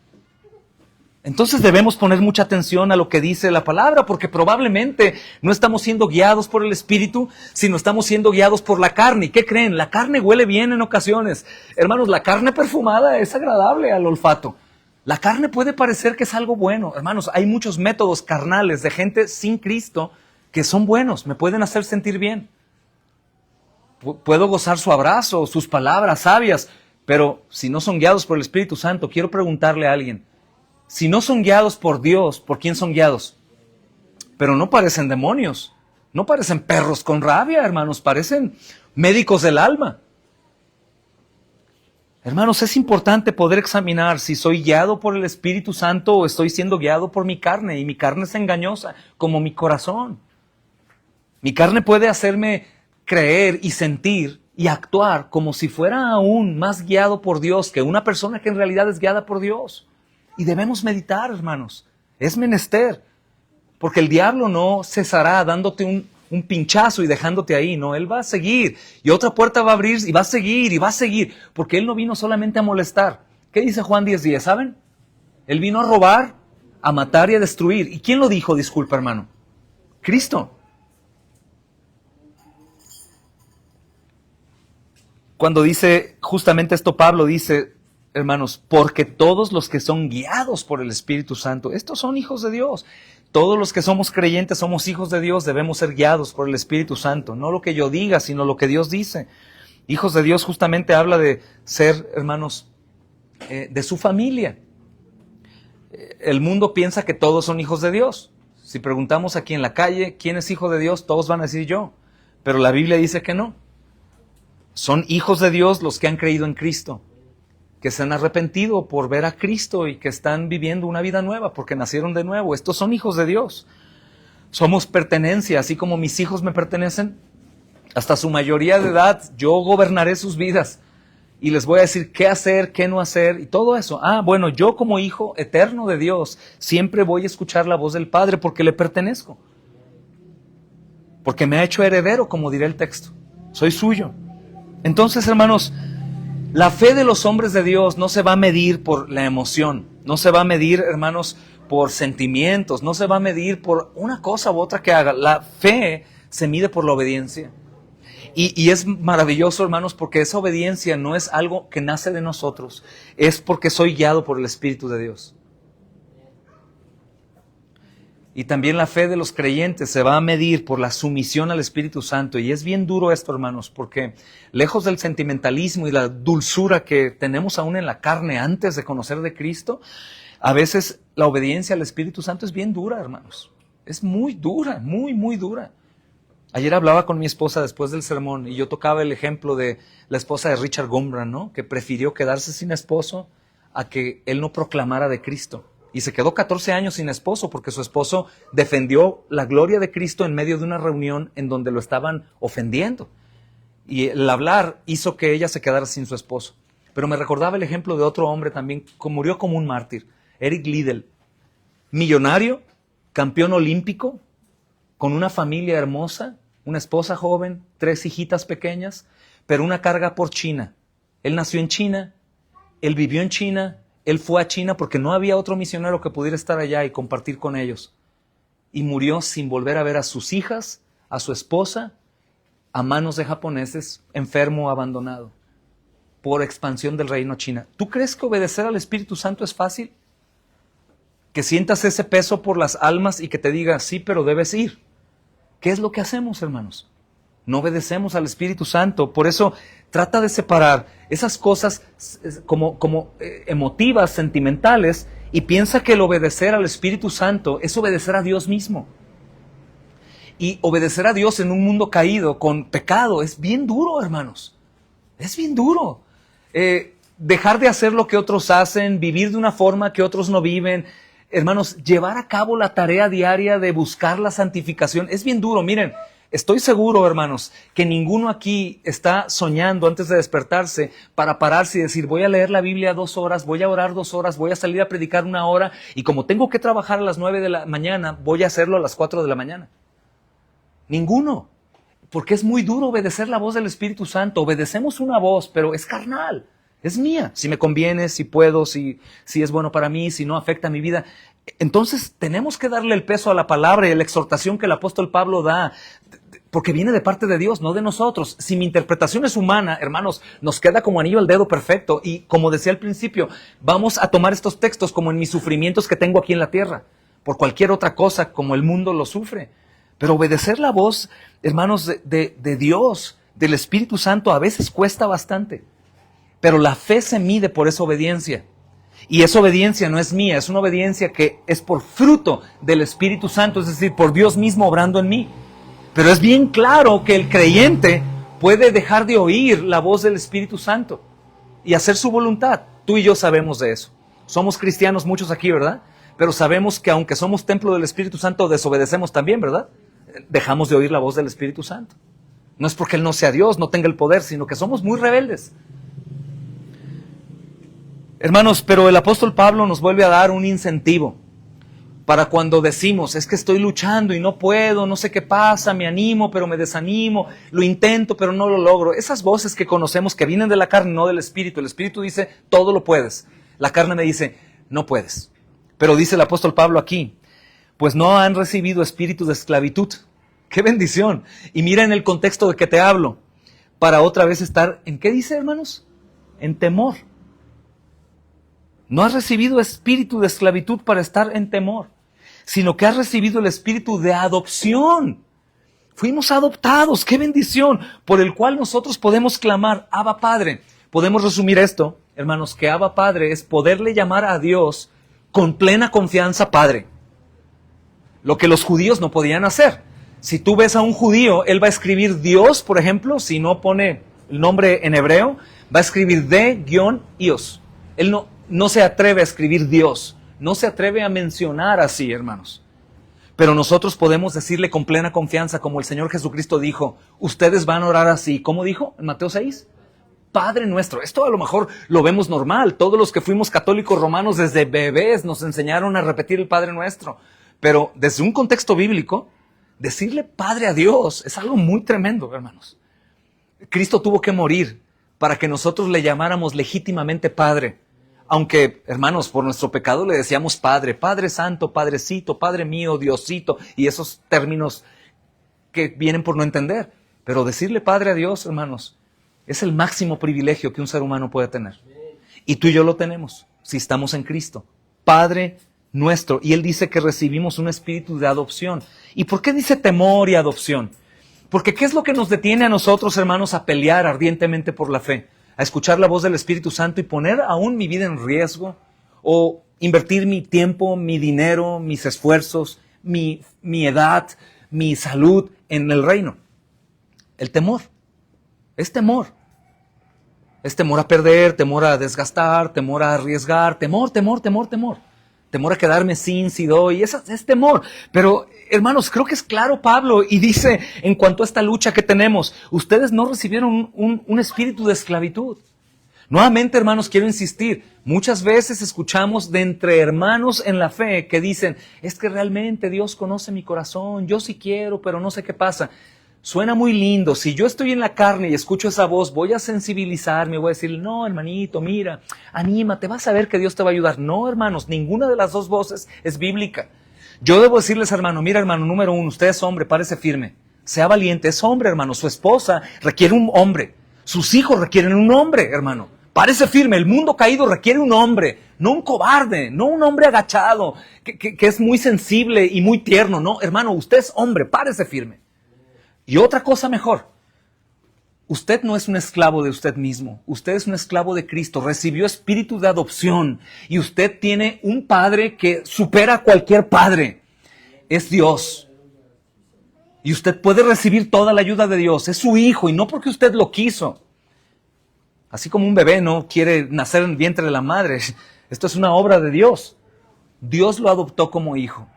Entonces debemos poner mucha atención a lo que dice la palabra, porque probablemente no estamos siendo guiados por el Espíritu, sino estamos siendo guiados por la carne. ¿Y qué creen? La carne huele bien en ocasiones. Hermanos, la carne perfumada es agradable al olfato. La carne puede parecer que es algo bueno. Hermanos, hay muchos métodos carnales de gente sin Cristo que son buenos, me pueden hacer sentir bien. Puedo gozar su abrazo, sus palabras sabias, pero si no son guiados por el Espíritu Santo, quiero preguntarle a alguien, si no son guiados por Dios, ¿por quién son guiados? Pero no parecen demonios, no parecen perros con rabia, hermanos, parecen médicos del alma. Hermanos, es importante poder examinar si soy guiado por el Espíritu Santo o estoy siendo guiado por mi carne, y mi carne es engañosa, como mi corazón. Mi carne puede hacerme creer y sentir y actuar como si fuera aún más guiado por Dios que una persona que en realidad es guiada por Dios. Y debemos meditar, hermanos. Es menester. Porque el diablo no cesará dándote un pinchazo y dejándote ahí. No, él va a seguir. Y otra puerta va a abrir y va a seguir y va a seguir. Porque él no vino solamente a molestar. ¿Qué dice Juan 10:10? ¿Saben? Él vino a robar, a matar y a destruir. ¿Y quién lo dijo? Disculpa, hermano. Cristo. Cuando dice justamente esto, Pablo dice, hermanos, porque todos los que son guiados por el Espíritu Santo, estos son hijos de Dios. Todos los que somos creyentes somos hijos de Dios, debemos ser guiados por el Espíritu Santo. No lo que yo diga, sino lo que Dios dice. Hijos de Dios justamente habla de ser, hermanos, de su familia. El mundo piensa que todos son hijos de Dios. Si preguntamos aquí en la calle, ¿quién es hijo de Dios? Todos van a decir yo. Pero la Biblia dice que no. Son hijos de Dios los que han creído en Cristo, que se han arrepentido por ver a Cristo y que están viviendo una vida nueva porque nacieron de nuevo. Estos son hijos de Dios. Somos pertenencia, así como mis hijos me pertenecen. Hasta su mayoría de edad yo gobernaré sus vidas y les voy a decir qué hacer, qué no hacer y todo eso. Bueno, yo como hijo eterno de Dios siempre voy a escuchar la voz del Padre porque le pertenezco. Porque me ha hecho heredero, como dirá el texto. Soy suyo. Entonces, hermanos, la fe de los hombres de Dios no se va a medir por la emoción, no se va a medir, hermanos, por sentimientos, no se va a medir por una cosa u otra que haga. La fe se mide por la obediencia. Y es maravilloso, hermanos, porque esa obediencia no es algo que nace de nosotros, es porque soy guiado por el Espíritu de Dios. Y también la fe de los creyentes se va a medir por la sumisión al Espíritu Santo. Y es bien duro esto, hermanos, porque lejos del sentimentalismo y la dulzura que tenemos aún en la carne antes de conocer de Cristo, a veces la obediencia al Espíritu Santo es bien dura, hermanos. Es muy dura, muy, muy dura. Ayer hablaba con mi esposa después del sermón y yo tocaba el ejemplo de la esposa de Richard Gombrand, ¿no? Que prefirió quedarse sin esposo a que él no proclamara de Cristo. Y se quedó 14 años sin esposo porque su esposo defendió la gloria de Cristo en medio de una reunión en donde lo estaban ofendiendo. Y el hablar hizo que ella se quedara sin su esposo. Pero me recordaba el ejemplo de otro hombre también que murió como un mártir, Eric Liddell. Millonario, campeón olímpico, con una familia hermosa, una esposa joven, 3 hijitas pequeñas, pero una carga por China. Él nació en China, él vivió en China, él fue a China porque no había otro misionero que pudiera estar allá y compartir con ellos. Y murió sin volver a ver a sus hijas, a su esposa, a manos de japoneses, enfermo, abandonado, por expansión del reino china. ¿Tú crees que obedecer al Espíritu Santo es fácil? Que sientas ese peso por las almas y que te diga, sí, pero debes ir. ¿Qué es lo que hacemos, hermanos? No obedecemos al Espíritu Santo. Por eso trata de separar esas cosas como emotivas, sentimentales, y piensa que el obedecer al Espíritu Santo es obedecer a Dios mismo. Y obedecer a Dios en un mundo caído, con pecado, es bien duro, hermanos. Es bien duro. Dejar de hacer lo que otros hacen, vivir de una forma que otros no viven. Hermanos, llevar a cabo la tarea diaria de buscar la santificación es bien duro. Miren, estoy seguro, hermanos, que ninguno aquí está soñando antes de despertarse para pararse y decir, voy a leer la Biblia 2 horas, voy a orar 2 horas, voy a salir a predicar 1 hora, y como tengo que trabajar a las 9 de la mañana, voy a hacerlo a las 4 de la mañana. Ninguno. Porque es muy duro obedecer la voz del Espíritu Santo. Obedecemos una voz, pero es carnal. Es mía. Si me conviene, si puedo, si es bueno para mí, si no afecta mi vida. Entonces tenemos que darle el peso a la palabra y a la exhortación que el apóstol Pablo da, porque viene de parte de Dios, no de nosotros. Si mi interpretación es humana, hermanos, nos queda como anillo al dedo perfecto. Y como decía al principio, vamos a tomar estos textos como en mis sufrimientos que tengo aquí en la tierra, por cualquier otra cosa como el mundo lo sufre. Pero obedecer la voz, hermanos, de Dios, del Espíritu Santo, a veces cuesta bastante. Pero la fe se mide por esa obediencia. Y esa obediencia no es mía, es una obediencia que es por fruto del Espíritu Santo, es decir, por Dios mismo obrando en mí. Pero es bien claro que el creyente puede dejar de oír la voz del Espíritu Santo y hacer su voluntad. Tú y yo sabemos de eso. Somos cristianos muchos aquí, ¿verdad? Pero sabemos que aunque somos templo del Espíritu Santo, desobedecemos también, ¿verdad? Dejamos de oír la voz del Espíritu Santo. No es porque Él no sea Dios, no tenga el poder, sino que somos muy rebeldes. Hermanos, pero el apóstol Pablo nos vuelve a dar un incentivo para cuando decimos, es que estoy luchando y no puedo, no sé qué pasa, me animo, pero me desanimo, lo intento, pero no lo logro. Esas voces que conocemos que vienen de la carne, no del Espíritu. El Espíritu dice, todo lo puedes. La carne me dice, no puedes. Pero dice el apóstol Pablo aquí, pues no han recibido espíritu de esclavitud. ¡Qué bendición! Y mira en el contexto de que te hablo, para otra vez estar, ¿en qué dice, hermanos? En temor. No has recibido espíritu de esclavitud para estar en temor, sino que has recibido el espíritu de adopción. Fuimos adoptados, ¡qué bendición! Por el cual nosotros podemos clamar, Abba Padre. Podemos resumir esto, hermanos, que Abba Padre es poderle llamar a Dios con plena confianza Padre. Lo que los judíos no podían hacer. Si tú ves a un judío, él va a escribir Dios, por ejemplo, si no pone el nombre en hebreo, va a escribir D-ios. Él no se atreve a escribir Dios, no se atreve a mencionar así, hermanos. Pero nosotros podemos decirle con plena confianza, como el Señor Jesucristo dijo, ustedes van a orar así. ¿Cómo dijo en Mateo 6? Padre nuestro. Esto a lo mejor lo vemos normal. Todos los que fuimos católicos romanos desde bebés nos enseñaron a repetir el Padre nuestro. Pero desde un contexto bíblico, decirle Padre a Dios es algo muy tremendo, hermanos. Cristo tuvo que morir para que nosotros le llamáramos legítimamente Padre. Aunque, hermanos, por nuestro pecado le decíamos Padre, Padre Santo, Padrecito, Padre mío, Diosito, y esos términos que vienen por no entender. Pero decirle Padre a Dios, hermanos, es el máximo privilegio que un ser humano puede tener. Y tú y yo lo tenemos, si estamos en Cristo. Padre nuestro. Y Él dice que recibimos un espíritu de adopción. ¿Y por qué dice temor y adopción? Porque ¿qué es lo que nos detiene a nosotros, hermanos, a pelear ardientemente por la fe? A escuchar la voz del Espíritu Santo y poner aún mi vida en riesgo, o invertir mi tiempo, mi dinero, mis esfuerzos, mi edad, mi salud en el reino. El temor. Es temor. Es temor a perder, temor a desgastar, temor a arriesgar, temor. Temor a quedarme sin, si doy, es temor. Pero, hermanos, creo que es claro Pablo y dice, en cuanto a esta lucha que tenemos, ustedes no recibieron un espíritu de esclavitud. Nuevamente, hermanos, quiero insistir, muchas veces escuchamos de entre hermanos en la fe que dicen, es que realmente Dios conoce mi corazón, yo sí quiero, pero no sé qué pasa. Suena muy lindo, si yo estoy en la carne y escucho esa voz, voy a sensibilizarme, voy a decir, no, hermanito, mira, anímate, vas a ver que Dios te va a ayudar. No, hermanos, ninguna de las dos voces es bíblica. Yo debo decirles, hermano, mira, hermano, número uno, usted es hombre, párese firme, sea valiente, es hombre, hermano, su esposa requiere un hombre, sus hijos requieren un hombre, hermano. Párese firme, el mundo caído requiere un hombre, no un cobarde, no un hombre agachado, que es muy sensible y muy tierno. No, hermano, usted es hombre, párese firme. Y otra cosa mejor, usted no es un esclavo de usted mismo, usted es un esclavo de Cristo, recibió espíritu de adopción y usted tiene un padre que supera a cualquier padre, es Dios. Y usted puede recibir toda la ayuda de Dios, es su hijo y no porque usted lo quiso. Así como un bebé no quiere nacer en el vientre de la madre, esto es una obra de Dios. Dios lo adoptó como hijo.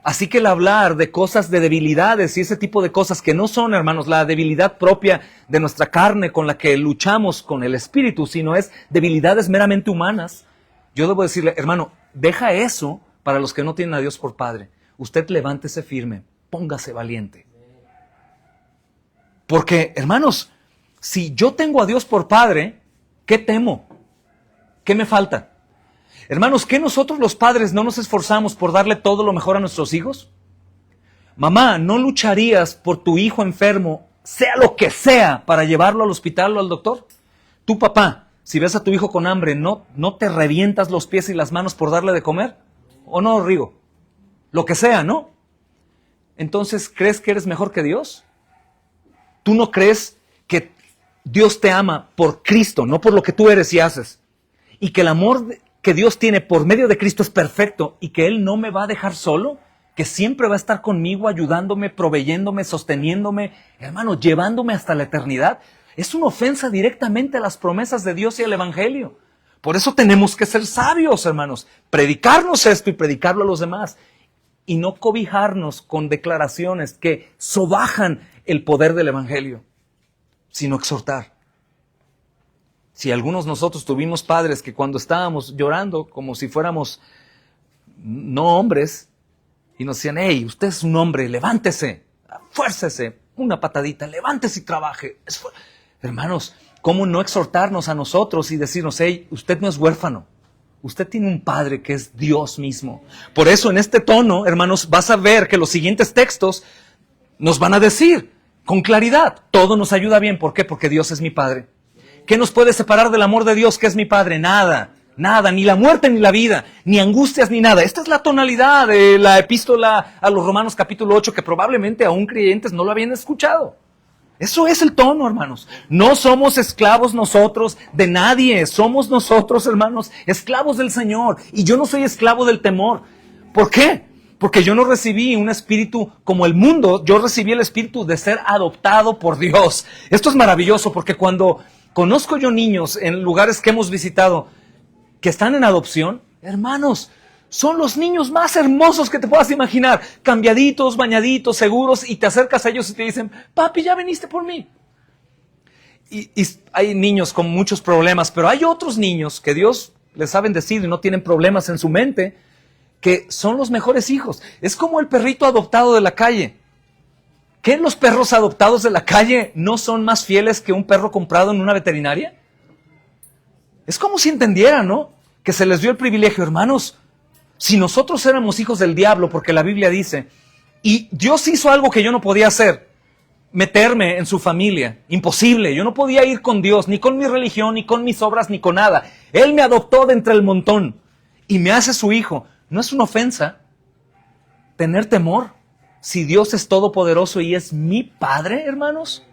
Así que el hablar de cosas de debilidades y ese tipo de cosas que no son, hermanos, la debilidad propia de nuestra carne con la que luchamos con el espíritu, sino es debilidades meramente humanas. Yo debo decirle, hermano, deja eso para los que no tienen a Dios por Padre. Usted levántese firme, póngase valiente. Porque, hermanos, si yo tengo a Dios por Padre, ¿qué temo? ¿Qué me falta? Hermanos, ¿qué nosotros los padres no nos esforzamos por darle todo lo mejor a nuestros hijos? Mamá, ¿no lucharías por tu hijo enfermo, sea lo que sea, para llevarlo al hospital o al doctor? Tu papá, si ves a tu hijo con hambre, ¿no te revientas los pies y las manos por darle de comer? ¿O no, Rigo? Lo que sea, ¿no? Entonces, ¿crees que eres mejor que Dios? ¿Tú no crees que Dios te ama por Cristo, no por lo que tú eres y haces? Y que el amor que Dios tiene por medio de Cristo es perfecto y que Él no me va a dejar solo, que siempre va a estar conmigo, ayudándome, proveyéndome, sosteniéndome, hermano, llevándome hasta la eternidad. Es una ofensa directamente a las promesas de Dios y al Evangelio. Por eso tenemos que ser sabios, hermanos, predicarnos esto y predicarlo a los demás y no cobijarnos con declaraciones que sobajan el poder del Evangelio, sino exhortar. Si algunos de nosotros tuvimos padres que cuando estábamos llorando como si fuéramos no hombres y nos decían, hey, usted es un hombre, levántese, fuércese, una patadita, levántese y trabaje. Hermanos, ¿cómo no exhortarnos a nosotros y decirnos, hey, usted no es huérfano? Usted tiene un padre que es Dios mismo. Por eso en este tono, hermanos, vas a ver que los siguientes textos nos van a decir con claridad, todo nos ayuda bien. ¿Por qué? Porque Dios es mi padre. ¿Qué nos puede separar del amor de Dios que es mi Padre? Nada, ni la muerte ni la vida, ni angustias ni nada. Esta es la tonalidad de la epístola a los Romanos capítulo 8 que probablemente aún creyentes no lo habían escuchado. Eso es el tono, hermanos. No somos esclavos nosotros de nadie, somos nosotros, hermanos, esclavos del Señor. Y yo no soy esclavo del temor. ¿Por qué? Porque yo no recibí un espíritu como el mundo, yo recibí el espíritu de ser adoptado por Dios. Esto es maravilloso porque cuando conozco yo niños en lugares que hemos visitado que están en adopción, hermanos, son los niños más hermosos que te puedas imaginar, cambiaditos, bañaditos, seguros, y te acercas a ellos y te dicen, papi, ya viniste por mí. Y hay niños con muchos problemas, pero hay otros niños que Dios les sabe bendecir y no tienen problemas en su mente, que son los mejores hijos. Es como el perrito adoptado de la calle. ¿Qué los perros adoptados de la calle no son más fieles que un perro comprado en una veterinaria? Es como si entendieran, ¿no? Que se les dio el privilegio, hermanos. Si nosotros éramos hijos del diablo, porque la Biblia dice, y Dios hizo algo que yo no podía hacer, meterme en su familia, imposible. Yo no podía ir con Dios, ni con mi religión, ni con mis obras, ni con nada. Él me adoptó de entre el montón y me hace su hijo. No es una ofensa tener temor si Dios es todopoderoso y es mi Padre, hermanos.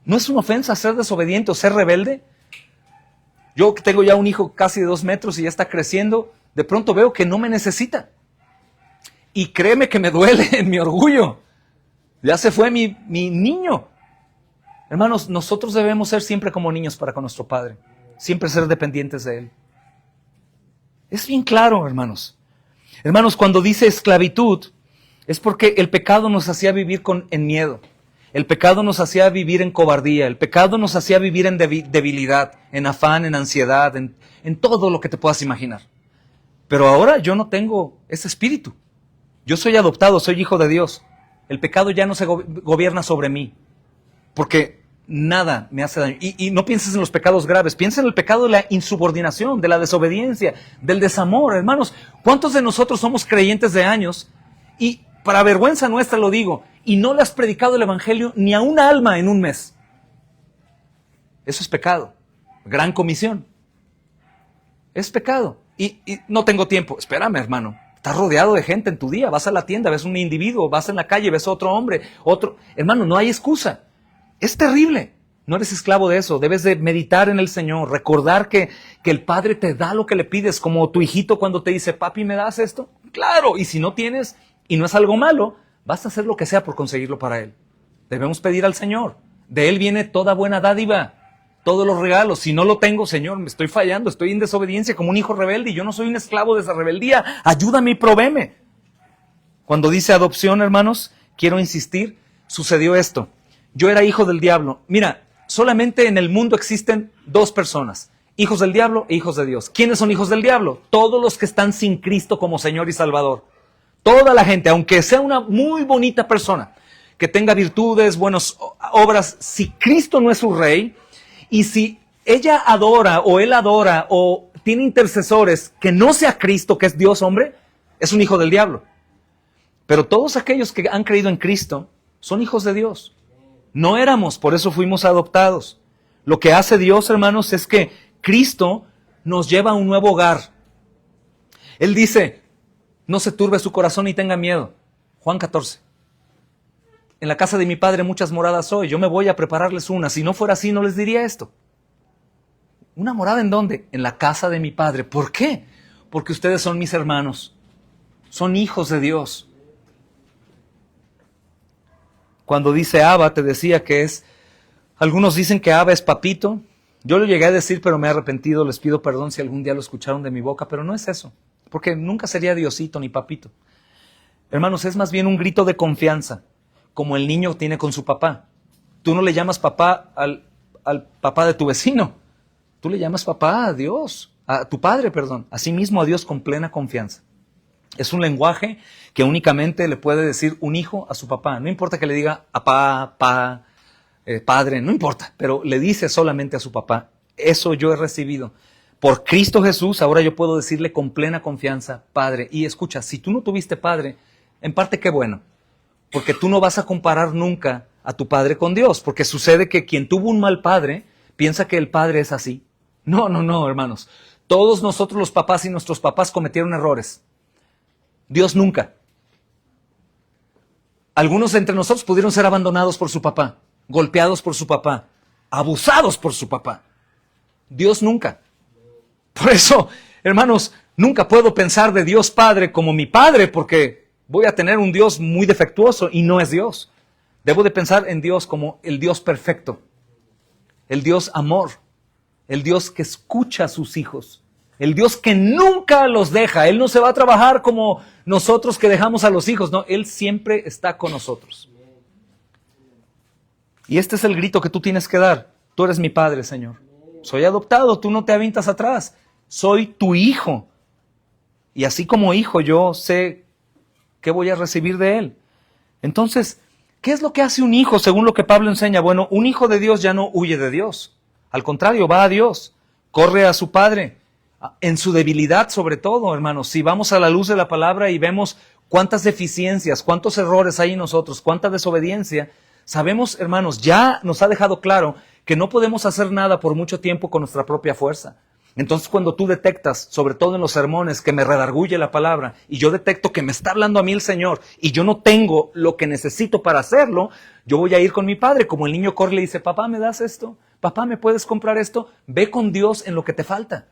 No es una ofensa ser desobediente o ser rebelde. Yo que tengo ya un hijo casi de 2 metros y ya está creciendo, de pronto veo que no me necesita. Y créeme que me duele en mi orgullo. Ya se fue mi niño. Hermanos, nosotros debemos ser siempre como niños para con nuestro Padre. Siempre ser dependientes de Él. Es bien claro, hermanos. Hermanos, cuando dice esclavitud, es porque el pecado nos hacía vivir en miedo. El pecado nos hacía vivir en cobardía. El pecado nos hacía vivir en debilidad, en afán, en ansiedad, en todo lo que te puedas imaginar. Pero ahora yo no tengo ese espíritu. Yo soy adoptado, soy hijo de Dios. El pecado ya no se gobierna sobre mí. Porque nada me hace daño. Y no pienses en los pecados graves, piensa en el pecado de la insubordinación, de la desobediencia, del desamor. Hermanos, ¿cuántos de nosotros somos creyentes de años? Y para vergüenza nuestra lo digo, y no le has predicado el evangelio ni a una alma en un mes. Eso es pecado. Gran comisión. Es pecado. Y no tengo tiempo. Espérame, hermano. Estás rodeado de gente en tu día. Vas a la tienda, ves un individuo, vas en la calle, ves a otro hombre, otro. Hermano, no hay excusa. Es terrible. No eres esclavo de eso. Debes de meditar en el Señor. Recordar que el Padre te da lo que le pides. Como tu hijito cuando te dice, papi, ¿me das esto? Claro. Y si no tienes, y no es algo malo, vas a hacer lo que sea por conseguirlo para Él. Debemos pedir al Señor. De Él viene toda buena dádiva. Todos los regalos. Si no lo tengo, Señor, me estoy fallando. Estoy en desobediencia como un hijo rebelde. Y yo no soy un esclavo de esa rebeldía. Ayúdame y provéeme. Cuando dice adopción, hermanos, quiero insistir, sucedió esto. Yo era hijo del diablo. Mira, solamente en el mundo existen 2 personas, hijos del diablo e hijos de Dios. ¿Quiénes son hijos del diablo? Todos los que están sin Cristo como Señor y Salvador. Toda la gente, aunque sea una muy bonita persona, que tenga virtudes, buenas obras, si Cristo no es su rey, y si ella adora o él adora o tiene intercesores que no sea Cristo, que es Dios hombre, es un hijo del diablo. Pero todos aquellos que han creído en Cristo son hijos de Dios. No éramos, por eso fuimos adoptados. Lo que hace Dios, hermanos, es que Cristo nos lleva a un nuevo hogar. Él dice, no se turbe su corazón ni tenga miedo. Juan 14. En la casa de mi Padre muchas moradas hay. Yo me voy a prepararles una. Si no fuera así, no les diría esto. ¿Una morada en dónde? En la casa de mi Padre. ¿Por qué? Porque ustedes son mis hermanos. Son hijos de Dios. Cuando dice Abba, te decía que es, algunos dicen que Abba es papito. Yo lo llegué a decir, pero me he arrepentido. Les pido perdón si algún día lo escucharon de mi boca, pero no es eso. Porque nunca sería Diosito ni papito. Hermanos, es más bien un grito de confianza, como el niño tiene con su papá. Tú no le llamas papá al papá de tu vecino. Tú le llamas papá a Dios, a tu padre, perdón. Asimismo a Dios con plena confianza. Es un lenguaje que únicamente le puede decir un hijo a su papá. No importa que le diga apá, padre, no importa, pero le dice solamente a su papá. Eso yo he recibido. Por Cristo Jesús, ahora yo puedo decirle con plena confianza, Padre. Y escucha, si tú no tuviste padre, en parte qué bueno, porque tú no vas a comparar nunca a tu padre con Dios, porque sucede que quien tuvo un mal padre piensa que el padre es así. No, hermanos. Todos nosotros los papás y nuestros papás cometieron errores. Dios nunca. Algunos entre nosotros pudieron ser abandonados por su papá, golpeados por su papá, abusados por su papá. Dios nunca. Por eso, hermanos, nunca puedo pensar de Dios Padre como mi Padre, porque voy a tener un Dios muy defectuoso y no es Dios. Debo de pensar en Dios como el Dios perfecto, el Dios amor, el Dios que escucha a sus hijos, el Dios que nunca los deja. Él no se va a trabajar como nosotros que dejamos a los hijos, no, Él siempre está con nosotros. Y este es el grito que tú tienes que dar. Tú eres mi Padre, Señor. Soy adoptado, tú no te avientas atrás. Soy tu hijo. Y así como hijo, yo sé qué voy a recibir de Él. Entonces, ¿qué es lo que hace un hijo según lo que Pablo enseña? Bueno, un hijo de Dios ya no huye de Dios. Al contrario, va a Dios, corre a su Padre, en su debilidad sobre todo, hermanos. Si vamos a la luz de la palabra y vemos cuántas deficiencias, cuántos errores hay en nosotros, cuánta desobediencia, sabemos, hermanos, ya nos ha dejado claro que no podemos hacer nada por mucho tiempo con nuestra propia fuerza. Entonces cuando tú detectas, sobre todo en los sermones, que me redarguye la palabra y yo detecto que me está hablando a mí el Señor y yo no tengo lo que necesito para hacerlo, yo voy a ir con mi padre, como el niño corre y le dice, papá, ¿me das esto? Papá, ¿me puedes comprar esto? Ve con Dios en lo que te falta.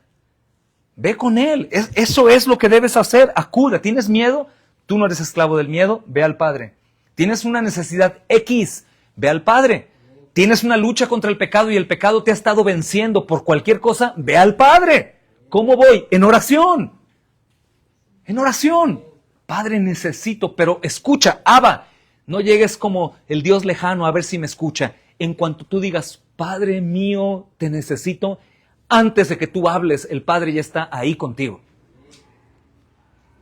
Ve con Él. Eso es lo que debes hacer. Acuda. ¿Tienes miedo? Tú no eres esclavo del miedo. Ve al Padre. ¿Tienes una necesidad X? Ve al Padre. ¿Tienes una lucha contra el pecado y el pecado te ha estado venciendo por cualquier cosa? Ve al Padre. ¿Cómo voy? En oración. En oración. Padre, necesito, pero escucha, Abba. No llegues como el Dios lejano a ver si me escucha. En cuanto tú digas, Padre mío, te necesito, antes de que tú hables, el Padre ya está ahí contigo.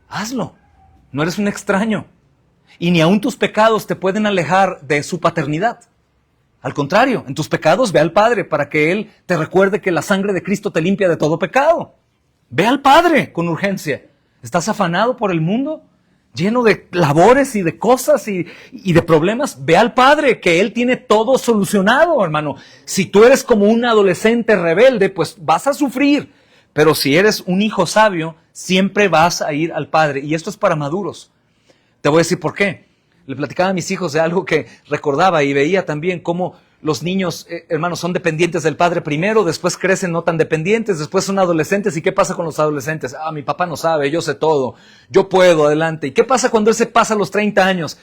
Hazlo. No eres un extraño. Y ni aun tus pecados te pueden alejar de su paternidad. Al contrario, en tus pecados ve al Padre para que Él te recuerde que la sangre de Cristo te limpia de todo pecado. Ve al Padre con urgencia. ¿Estás afanado por el mundo? Lleno de labores y de cosas y de problemas. Ve al Padre, que Él tiene todo solucionado, hermano. Si tú eres como un adolescente rebelde, pues vas a sufrir. Pero si eres un hijo sabio, siempre vas a ir al Padre. Y esto es para maduros. Te voy a decir por qué. Le platicaba a mis hijos de algo que recordaba y veía también cómo los niños, hermanos, son dependientes del padre primero, después crecen no tan dependientes, después son adolescentes. ¿Y qué pasa con los adolescentes? Mi papá no sabe, yo sé todo, yo puedo, adelante. ¿Y qué pasa cuando él se pasa los 30 años?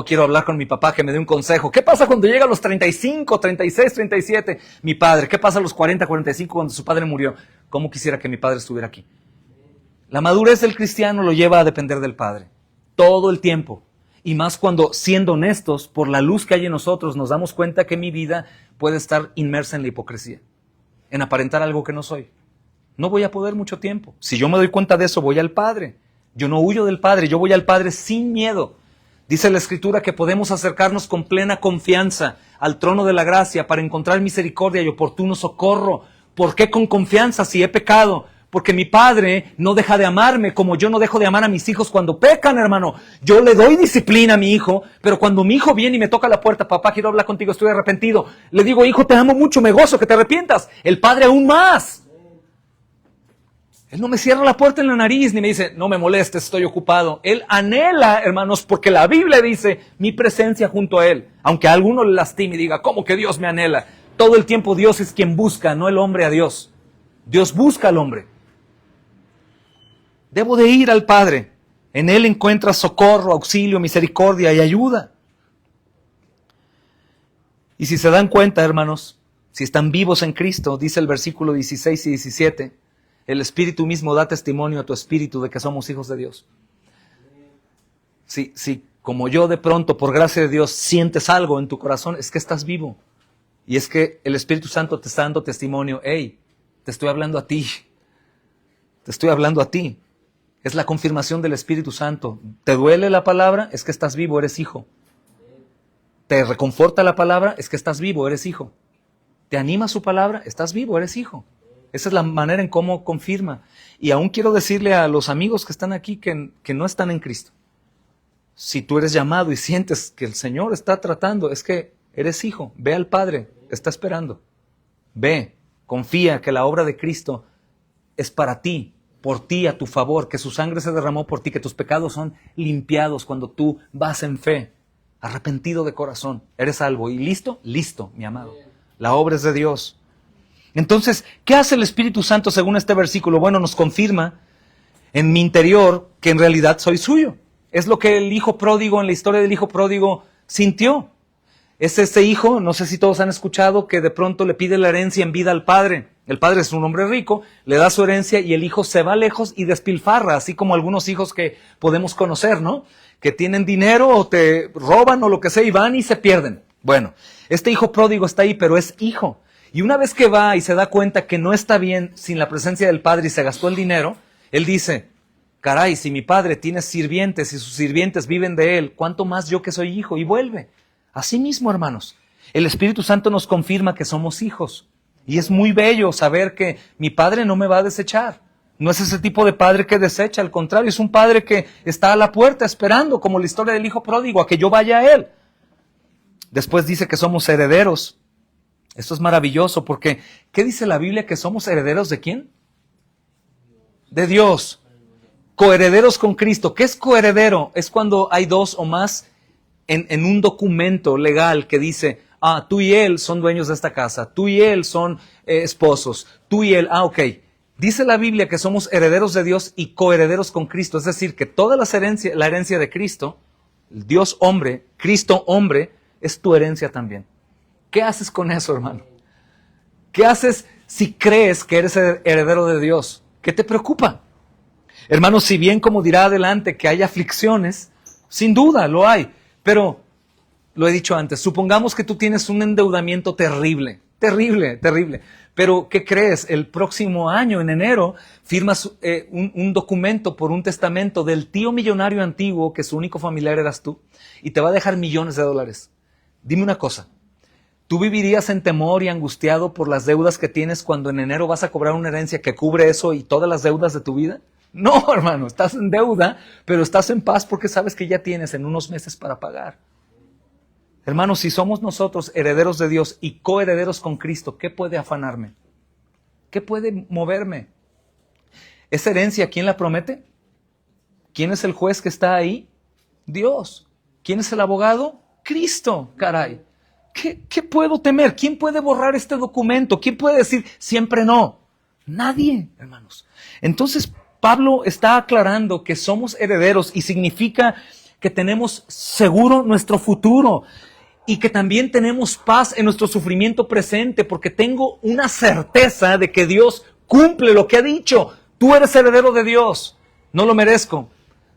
Quiero hablar con mi papá que me dé un consejo. ¿Qué pasa cuando llega a los 35, 36, 37? Mi padre. ¿Qué pasa a los 40, 45 cuando su padre murió? ¿Cómo quisiera que mi padre estuviera aquí? La madurez del cristiano lo lleva a depender del Padre todo el tiempo. Y más cuando, siendo honestos, por la luz que hay en nosotros, nos damos cuenta que mi vida puede estar inmersa en la hipocresía, en aparentar algo que no soy. No voy a poder mucho tiempo. Si yo me doy cuenta de eso, voy al Padre. Yo no huyo del Padre, yo voy al Padre sin miedo. Dice la Escritura que podemos acercarnos con plena confianza al trono de la gracia para encontrar misericordia y oportuno socorro. ¿Por qué con confianza si he pecado? Porque mi Padre no deja de amarme como yo no dejo de amar a mis hijos cuando pecan, hermano. Yo le doy disciplina a mi hijo, pero cuando mi hijo viene y me toca la puerta, papá, quiero hablar contigo, estoy arrepentido. Le digo, hijo, te amo mucho, me gozo que te arrepientas. El Padre aún más. Él no me cierra la puerta en la nariz ni me dice, no me molestes, estoy ocupado. Él anhela, hermanos, porque la Biblia dice mi presencia junto a Él. Aunque a alguno le lastime y diga, ¿cómo que Dios me anhela? Todo el tiempo Dios es quien busca, no el hombre a Dios. Dios busca al hombre. Debo de ir al Padre. En Él encuentras socorro, auxilio, misericordia y ayuda. Y si se dan cuenta, hermanos, si están vivos en Cristo, dice el versículo 16 y 17, el Espíritu mismo da testimonio a tu espíritu de que somos hijos de Dios. Si como yo de pronto, por gracia de Dios, sientes algo en tu corazón, es que estás vivo. Y es que el Espíritu Santo te está dando testimonio. Hey, te estoy hablando a ti. Te estoy hablando a ti. Es la confirmación del Espíritu Santo. ¿Te duele la palabra? Es que estás vivo, eres hijo. ¿Te reconforta la palabra? Es que estás vivo, eres hijo. ¿Te anima su palabra? Estás vivo, eres hijo. Esa es la manera en cómo confirma. Y aún quiero decirle a los amigos que están aquí que no están en Cristo. Si tú eres llamado y sientes que el Señor está tratando, es que eres hijo. Ve al Padre, está esperando. Ve, confía que la obra de Cristo es para ti, por ti, a tu favor, que su sangre se derramó por ti, que tus pecados son limpiados cuando tú vas en fe, arrepentido de corazón. Eres salvo. ¿Y listo? Listo, mi amado. La obra es de Dios. Entonces, ¿qué hace el Espíritu Santo según este versículo? Bueno, nos confirma en mi interior que en realidad soy suyo. Es lo que el hijo pródigo, en la historia del hijo pródigo, sintió. Es ese hijo, no sé si todos han escuchado, que de pronto le pide la herencia en vida al padre. El padre es un hombre rico, le da su herencia y el hijo se va lejos y despilfarra, así como algunos hijos que podemos conocer, ¿no? Que tienen dinero o te roban o lo que sea y van y se pierden. Bueno, este hijo pródigo está ahí, pero es hijo. Y una vez que va y se da cuenta que no está bien sin la presencia del padre y se gastó el dinero, él dice, caray, si mi padre tiene sirvientes y sus sirvientes viven de él, ¿cuánto más yo que soy hijo? Y vuelve. Así mismo, hermanos, el Espíritu Santo nos confirma que somos hijos. Y es muy bello saber que mi padre no me va a desechar. No es ese tipo de padre que desecha, al contrario, es un padre que está a la puerta esperando, como la historia del hijo pródigo, a que yo vaya a él. Después dice que somos herederos. Esto es maravilloso porque, ¿qué dice la Biblia? ¿Que somos herederos de quién? de Dios, coherederos con Cristo. ¿Qué es coheredero? Es cuando hay dos o más en un documento legal que dice, tú y él son dueños de esta casa, tú y él son esposos, tú y él, ok. Dice la Biblia que somos herederos de Dios y coherederos con Cristo, es decir, que toda la herencia de Cristo, Dios hombre, Cristo hombre, es tu herencia también. ¿Qué haces con eso, hermano? ¿Qué haces si crees que eres heredero de Dios? ¿Qué te preocupa? Hermano, si bien, como dirá adelante, que hay aflicciones, sin duda lo hay, pero lo he dicho antes, supongamos que tú tienes un endeudamiento terrible, terrible, pero ¿qué crees? El próximo año, en enero, firmas un documento por un testamento del tío millonario antiguo, que su único familiar eras tú, y te va a dejar millones de dólares. Dime una cosa, ¿tú vivirías en temor y angustiado por las deudas que tienes cuando en enero vas a cobrar una herencia que cubre eso y todas las deudas de tu vida? No, hermano, estás en deuda, pero estás en paz porque sabes que ya tienes en unos meses para pagar. Hermanos, si somos nosotros herederos de Dios y coherederos con Cristo, ¿qué puede afanarme? ¿Qué puede moverme? ¿Esa herencia quién la promete? ¿Quién es el juez que está ahí? Dios. ¿Quién es el abogado? Cristo, caray. ¿Qué puedo temer? ¿Quién puede borrar este documento? ¿Quién puede decir siempre no? Nadie, hermanos. Entonces, Pablo está aclarando que somos herederos y significa que tenemos seguro nuestro futuro y que también tenemos paz en nuestro sufrimiento presente porque tengo una certeza de que Dios cumple lo que ha dicho. Tú eres heredero de Dios. No lo merezco.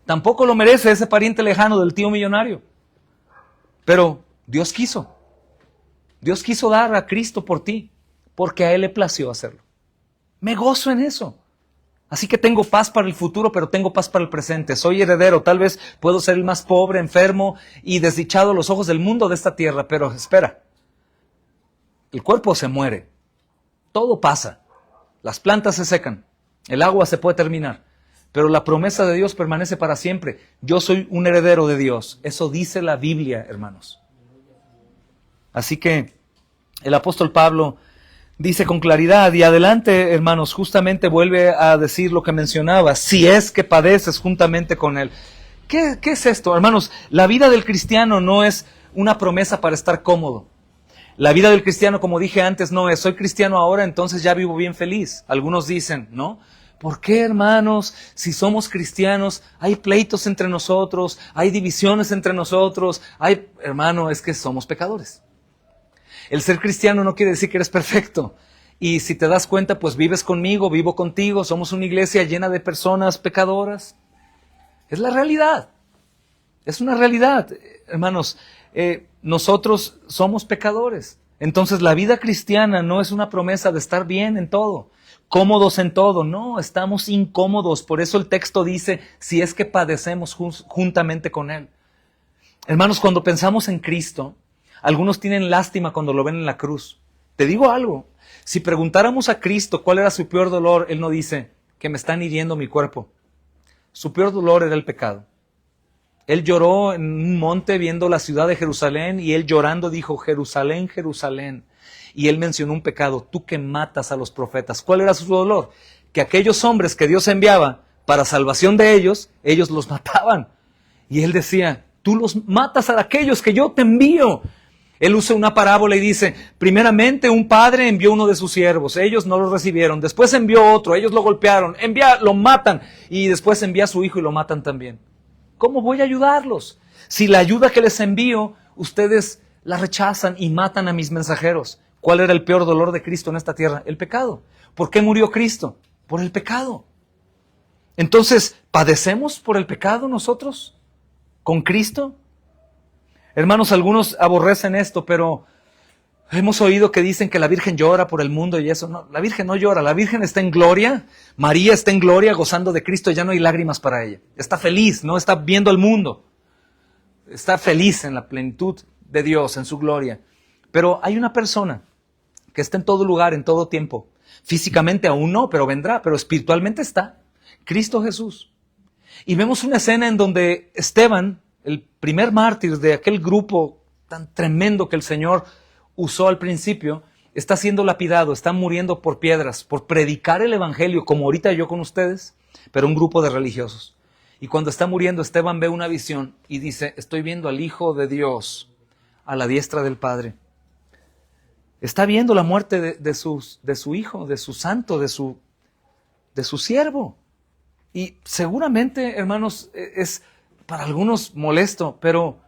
Tampoco lo merece ese pariente lejano del tío millonario. Pero Dios quiso. Dios quiso dar a Cristo por ti porque a Él le plació hacerlo. Me gozo en eso. Así que tengo paz para el futuro, pero tengo paz para el presente. Soy heredero, tal vez puedo ser el más pobre, enfermo y desdichado a los ojos del mundo de esta tierra, pero espera, el cuerpo se muere, todo pasa, las plantas se secan, el agua se puede terminar, pero la promesa de Dios permanece para siempre. Yo soy un heredero de Dios, eso dice la Biblia, hermanos. Así que el apóstol Pablo dice con claridad, y adelante, hermanos, justamente vuelve a decir lo que mencionaba, si es que padeces juntamente con Él. ¿Qué es esto, hermanos? La vida del cristiano no es una promesa para estar cómodo. La vida del cristiano, como dije antes, no es, soy cristiano ahora, entonces ya vivo bien feliz. Algunos dicen, ¿no? ¿Por qué, hermanos, si somos cristianos, hay pleitos entre nosotros, hay divisiones entre nosotros? Hermano, es que somos pecadores. El ser cristiano no quiere decir que eres perfecto. Y si te das cuenta, pues vives conmigo, vivo contigo, somos una iglesia llena de personas pecadoras. Es la realidad. Es una realidad. Hermanos, nosotros somos pecadores. Entonces la vida cristiana no es una promesa de estar bien en todo, cómodos en todo. No, estamos incómodos. Por eso el texto dice, si es que padecemos juntamente con Él. Hermanos, cuando pensamos en Cristo, algunos tienen lástima cuando lo ven en la cruz. Te digo algo, si preguntáramos a Cristo cuál era su peor dolor, Él no dice que me están hiriendo mi cuerpo. Su peor dolor era el pecado. Él lloró en un monte viendo la ciudad de Jerusalén y Él llorando dijo, Jerusalén, Jerusalén. Y Él mencionó un pecado, tú que matas a los profetas. ¿Cuál era su dolor? Que aquellos hombres que Dios enviaba para salvación de ellos los mataban. Y Él decía, tú los matas a aquellos que yo te envío. Él usa una parábola y dice, primeramente un padre envió uno de sus siervos, ellos no lo recibieron, después envió otro, ellos lo golpearon, lo matan y después envía a su hijo y lo matan también. ¿Cómo voy a ayudarlos? Si la ayuda que les envío, ustedes la rechazan y matan a mis mensajeros. ¿Cuál era el peor dolor de Cristo en esta tierra? El pecado. ¿Por qué murió Cristo? Por el pecado. Entonces, ¿padecemos por el pecado nosotros? ¿Con Cristo? Hermanos, algunos aborrecen esto, pero hemos oído que dicen que la Virgen llora por el mundo y eso. No, la Virgen no llora, la Virgen está en gloria. María está en gloria gozando de Cristo, ya no hay lágrimas para ella. Está feliz, no está viendo el mundo. Está feliz en la plenitud de Dios, en su gloria. Pero hay una persona que está en todo lugar, en todo tiempo. Físicamente aún no, pero vendrá, pero espiritualmente está. Cristo Jesús. Y vemos una escena en donde Esteban, el primer mártir de aquel grupo tan tremendo que el Señor usó al principio, está siendo lapidado, está muriendo por piedras, por predicar el evangelio, como ahorita yo con ustedes, pero un grupo de religiosos. Y cuando está muriendo, Esteban ve una visión y dice, estoy viendo al Hijo de Dios a la diestra del Padre. Está viendo la muerte de su hijo, de su santo, de su siervo. Y seguramente, hermanos, es para algunos molesto, pero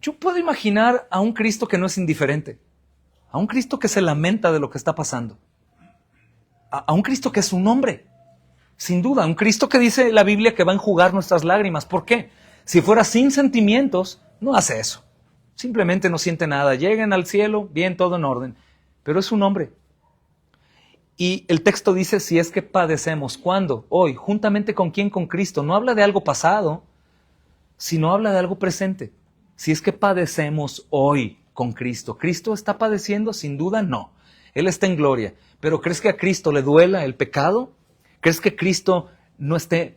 yo puedo imaginar a un Cristo que no es indiferente, a un Cristo que se lamenta de lo que está pasando, a un Cristo que es un hombre, sin duda, un Cristo que dice la Biblia que va a enjugar nuestras lágrimas. ¿Por qué? Si fuera sin sentimientos, no hace eso. Simplemente no siente nada. Lleguen al cielo, bien, todo en orden. Pero es un hombre. Y el texto dice, si es que padecemos, ¿cuándo? Hoy. ¿Juntamente con quién? Con Cristo. No habla de algo pasado, sino habla de algo presente. Si es que padecemos hoy con Cristo. ¿Cristo está padeciendo? Sin duda, no. Él está en gloria. ¿Pero crees que a Cristo le duela el pecado? ¿Crees que Cristo no esté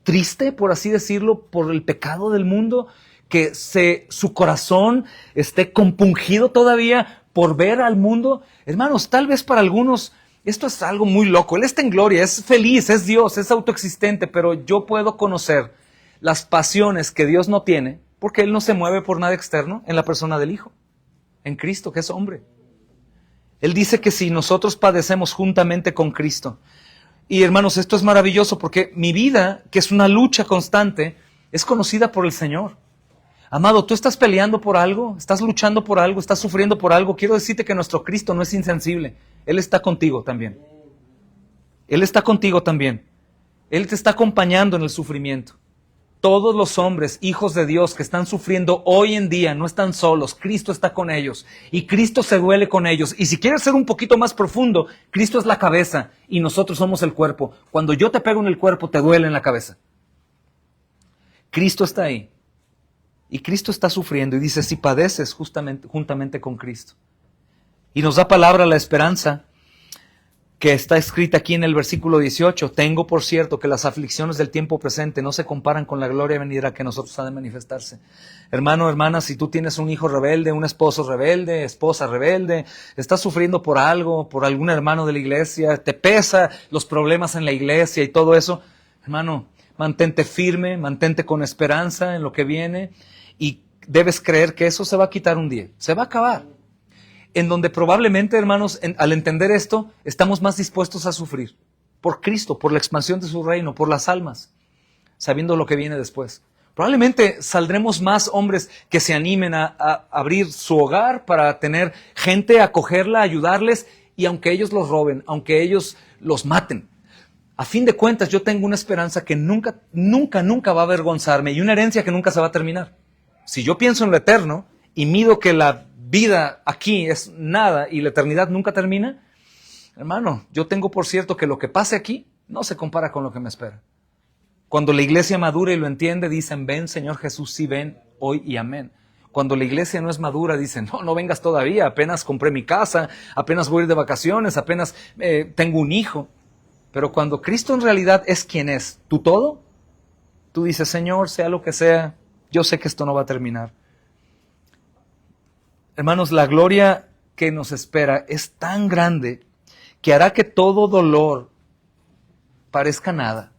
triste, por así decirlo, por el pecado del mundo? ¿Que su corazón esté compungido todavía por ver al mundo? Hermanos, tal vez para algunos esto es algo muy loco. Él está en gloria, es feliz, es Dios, es autoexistente, pero yo puedo conocer las pasiones que Dios no tiene porque Él no se mueve por nada externo en la persona del Hijo, en Cristo, que es hombre. Él dice que si nosotros padecemos juntamente con Cristo. Y hermanos, esto es maravilloso porque mi vida, que es una lucha constante, es conocida por el Señor. Amado, tú estás peleando por algo, estás luchando por algo, estás sufriendo por algo. Quiero decirte que nuestro Cristo no es insensible. Él está contigo también. Él está contigo también. Él te está acompañando en el sufrimiento. Todos los hombres, hijos de Dios que están sufriendo hoy en día, no están solos. Cristo está con ellos y Cristo se duele con ellos. Y si quieres ser un poquito más profundo, Cristo es la cabeza y nosotros somos el cuerpo. Cuando yo te pego en el cuerpo, te duele en la cabeza. Cristo está ahí y Cristo está sufriendo y dice, si padeces juntamente con Cristo. Y nos da palabra la esperanza que está escrita aquí en el versículo 18, tengo por cierto que las aflicciones del tiempo presente no se comparan con la gloria venidera que nosotros ha de manifestarse. Hermano, hermana, si tú tienes un hijo rebelde, un esposo rebelde, esposa rebelde, estás sufriendo por algo, por algún hermano de la iglesia, te pesa los problemas en la iglesia y todo eso, hermano, mantente firme, mantente con esperanza en lo que viene y debes creer que eso se va a quitar un día, se va a acabar. En donde probablemente, hermanos, al entender esto, estamos más dispuestos a sufrir por Cristo, por la expansión de su reino, por las almas, sabiendo lo que viene después. Probablemente saldremos más hombres que se animen a abrir su hogar para tener gente, acogerla, ayudarles, y aunque ellos los roben, aunque ellos los maten, a fin de cuentas yo tengo una esperanza que nunca va a avergonzarme y una herencia que nunca se va a terminar. Si yo pienso en lo eterno y mido que la vida aquí es nada y la eternidad nunca termina, hermano, yo tengo por cierto que lo que pase aquí no se compara con lo que me espera. Cuando la iglesia madura y lo entiende, dicen, ven Señor Jesús, sí ven hoy y amén. Cuando la iglesia no es madura, dicen, no vengas todavía, apenas compré mi casa, apenas voy a ir de vacaciones, apenas tengo un hijo. Pero cuando Cristo en realidad es quien es, tu todo, tú dices, Señor, sea lo que sea, yo sé que esto no va a terminar. Hermanos, la gloria que nos espera es tan grande que hará que todo dolor parezca nada.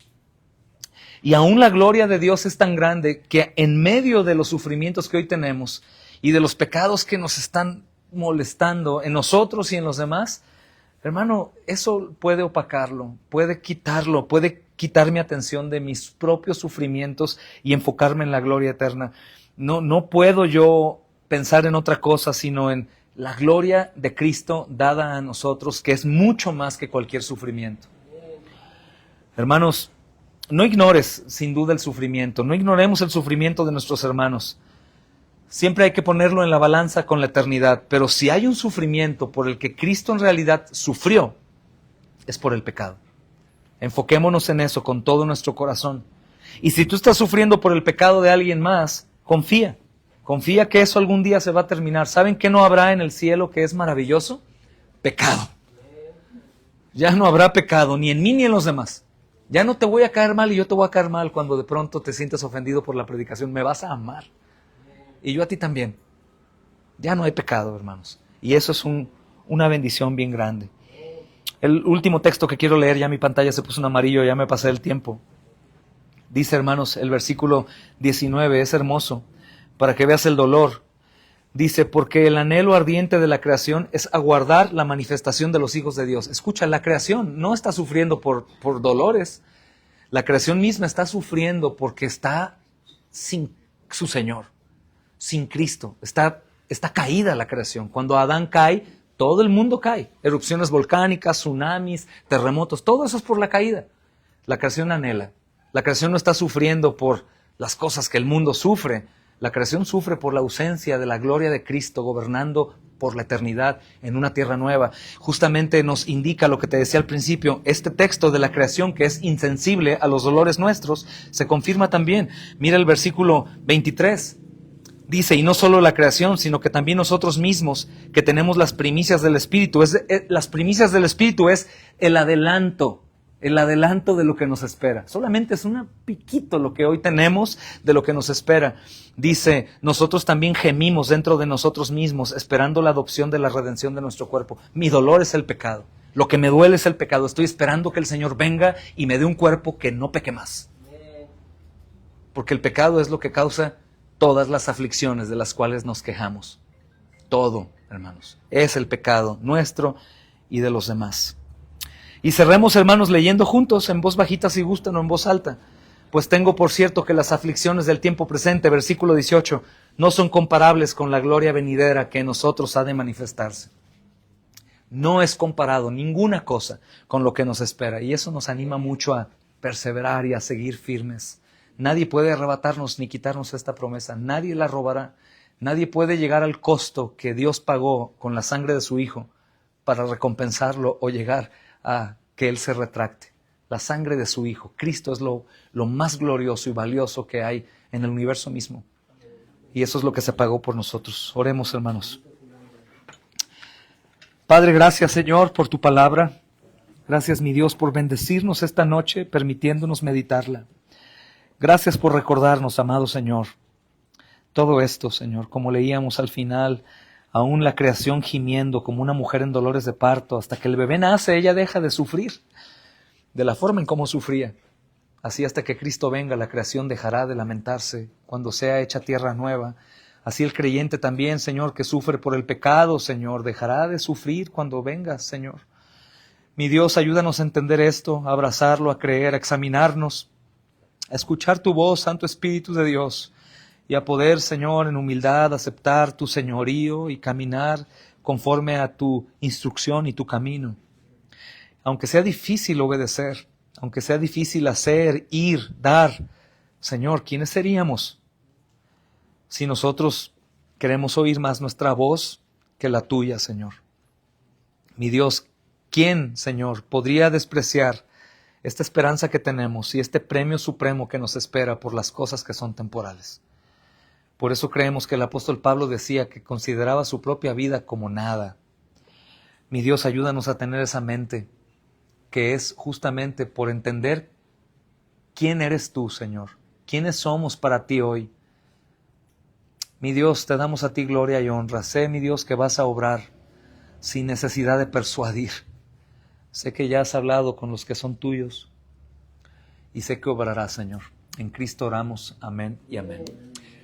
Y aún la gloria de Dios es tan grande que en medio de los sufrimientos que hoy tenemos y de los pecados que nos están molestando en nosotros y en los demás, hermano, eso puede opacarlo, puede quitarlo, puede quitar mi atención de mis propios sufrimientos y enfocarme en la gloria eterna. No puedo yo pensar en otra cosa, sino en la gloria de Cristo dada a nosotros, que es mucho más que cualquier sufrimiento. Hermanos, no ignores sin duda el sufrimiento, no ignoremos el sufrimiento de nuestros hermanos. Siempre hay que ponerlo en la balanza con la eternidad, pero si hay un sufrimiento por el que Cristo en realidad sufrió, es por el pecado. Enfoquémonos en eso con todo nuestro corazón. Y si tú estás sufriendo por el pecado de alguien más, confía que eso algún día se va a terminar. ¿Saben qué no habrá en el cielo que es maravilloso? Pecado. Ya no habrá pecado, ni en mí ni en los demás. Ya no te voy a caer mal y yo te voy a caer mal cuando de pronto te sientes ofendido por la predicación. Me vas a amar. Y yo a ti también. Ya no hay pecado, hermanos. Y eso es una bendición bien grande. El último texto que quiero leer, ya mi pantalla se puso en amarillo, ya me pasé el tiempo. Dice, hermanos, el versículo 19, es hermoso, para que veas el dolor. Dice, porque el anhelo ardiente de la creación es aguardar la manifestación de los hijos de Dios. Escucha, la creación no está sufriendo por dolores. La creación misma está sufriendo porque está sin su Señor, sin Cristo. Está caída la creación. Cuando Adán cae, todo el mundo cae. Erupciones volcánicas, tsunamis, terremotos, todo eso es por la caída. La creación anhela. La creación no está sufriendo por las cosas que el mundo sufre. La creación sufre por la ausencia de la gloria de Cristo gobernando por la eternidad en una tierra nueva. Justamente nos indica lo que te decía al principio, este texto de la creación que es insensible a los dolores nuestros, se confirma también. Mira el versículo 23. Dice, y no solo la creación, sino que también nosotros mismos, que tenemos las primicias del Espíritu. Las primicias del Espíritu es el adelanto de lo que nos espera. Solamente es un piquito lo que hoy tenemos de lo que nos espera. Dice, nosotros también gemimos dentro de nosotros mismos, esperando la adopción de la redención de nuestro cuerpo. Mi dolor es el pecado. Lo que me duele es el pecado. Estoy esperando que el Señor venga y me dé un cuerpo que no peque más. Porque el pecado es lo que causa todas las aflicciones de las cuales nos quejamos. Todo, hermanos, es el pecado nuestro y de los demás. Y cerremos, hermanos, leyendo juntos, en voz bajita si gustan o en voz alta. Pues tengo por cierto que las aflicciones del tiempo presente, versículo 18, no son comparables con la gloria venidera que en nosotros ha de manifestarse. No es comparado ninguna cosa con lo que nos espera. Y eso nos anima mucho a perseverar y a seguir firmes. Nadie puede arrebatarnos ni quitarnos esta promesa. Nadie la robará. Nadie puede llegar al costo que Dios pagó con la sangre de su Hijo para recompensarlo o llegar a que Él se retracte. La sangre de su Hijo. Cristo es lo más glorioso y valioso que hay en el universo mismo. Y eso es lo que se pagó por nosotros. Oremos, hermanos. Padre, gracias, Señor, por tu palabra. Gracias, mi Dios, por bendecirnos esta noche, permitiéndonos meditarla. Gracias por recordarnos, amado Señor, todo esto, Señor, como leíamos al final, aún la creación gimiendo como una mujer en dolores de parto, hasta que el bebé nace, ella deja de sufrir, de la forma en cómo sufría. Así hasta que Cristo venga, la creación dejará de lamentarse cuando sea hecha tierra nueva. Así el creyente también, Señor, que sufre por el pecado, Señor, dejará de sufrir cuando vengas, Señor. Mi Dios, ayúdanos a entender esto, a abrazarlo, a creer, a examinarnos, a escuchar tu voz, Santo Espíritu de Dios, y a poder, Señor, en humildad aceptar tu señorío y caminar conforme a tu instrucción y tu camino. Aunque sea difícil obedecer, aunque sea difícil hacer, ir, dar, Señor, ¿quiénes seríamos si nosotros queremos oír más nuestra voz que la tuya, Señor? Mi Dios, ¿quién, Señor, podría despreciar esta esperanza que tenemos y este premio supremo que nos espera por las cosas que son temporales? Por eso creemos que el apóstol Pablo decía que consideraba su propia vida como nada. Mi Dios, ayúdanos a tener esa mente que es justamente por entender quién eres tú, Señor. ¿Quiénes somos para ti hoy? Mi Dios, te damos a ti gloria y honra. Sé, mi Dios, que vas a obrar sin necesidad de persuadir. Sé que ya has hablado con los que son tuyos y sé que obrarás, Señor. En Cristo oramos. Amén y amén.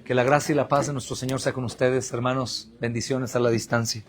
Que la gracia y la paz de nuestro Señor sea con ustedes, hermanos. Bendiciones a la distancia.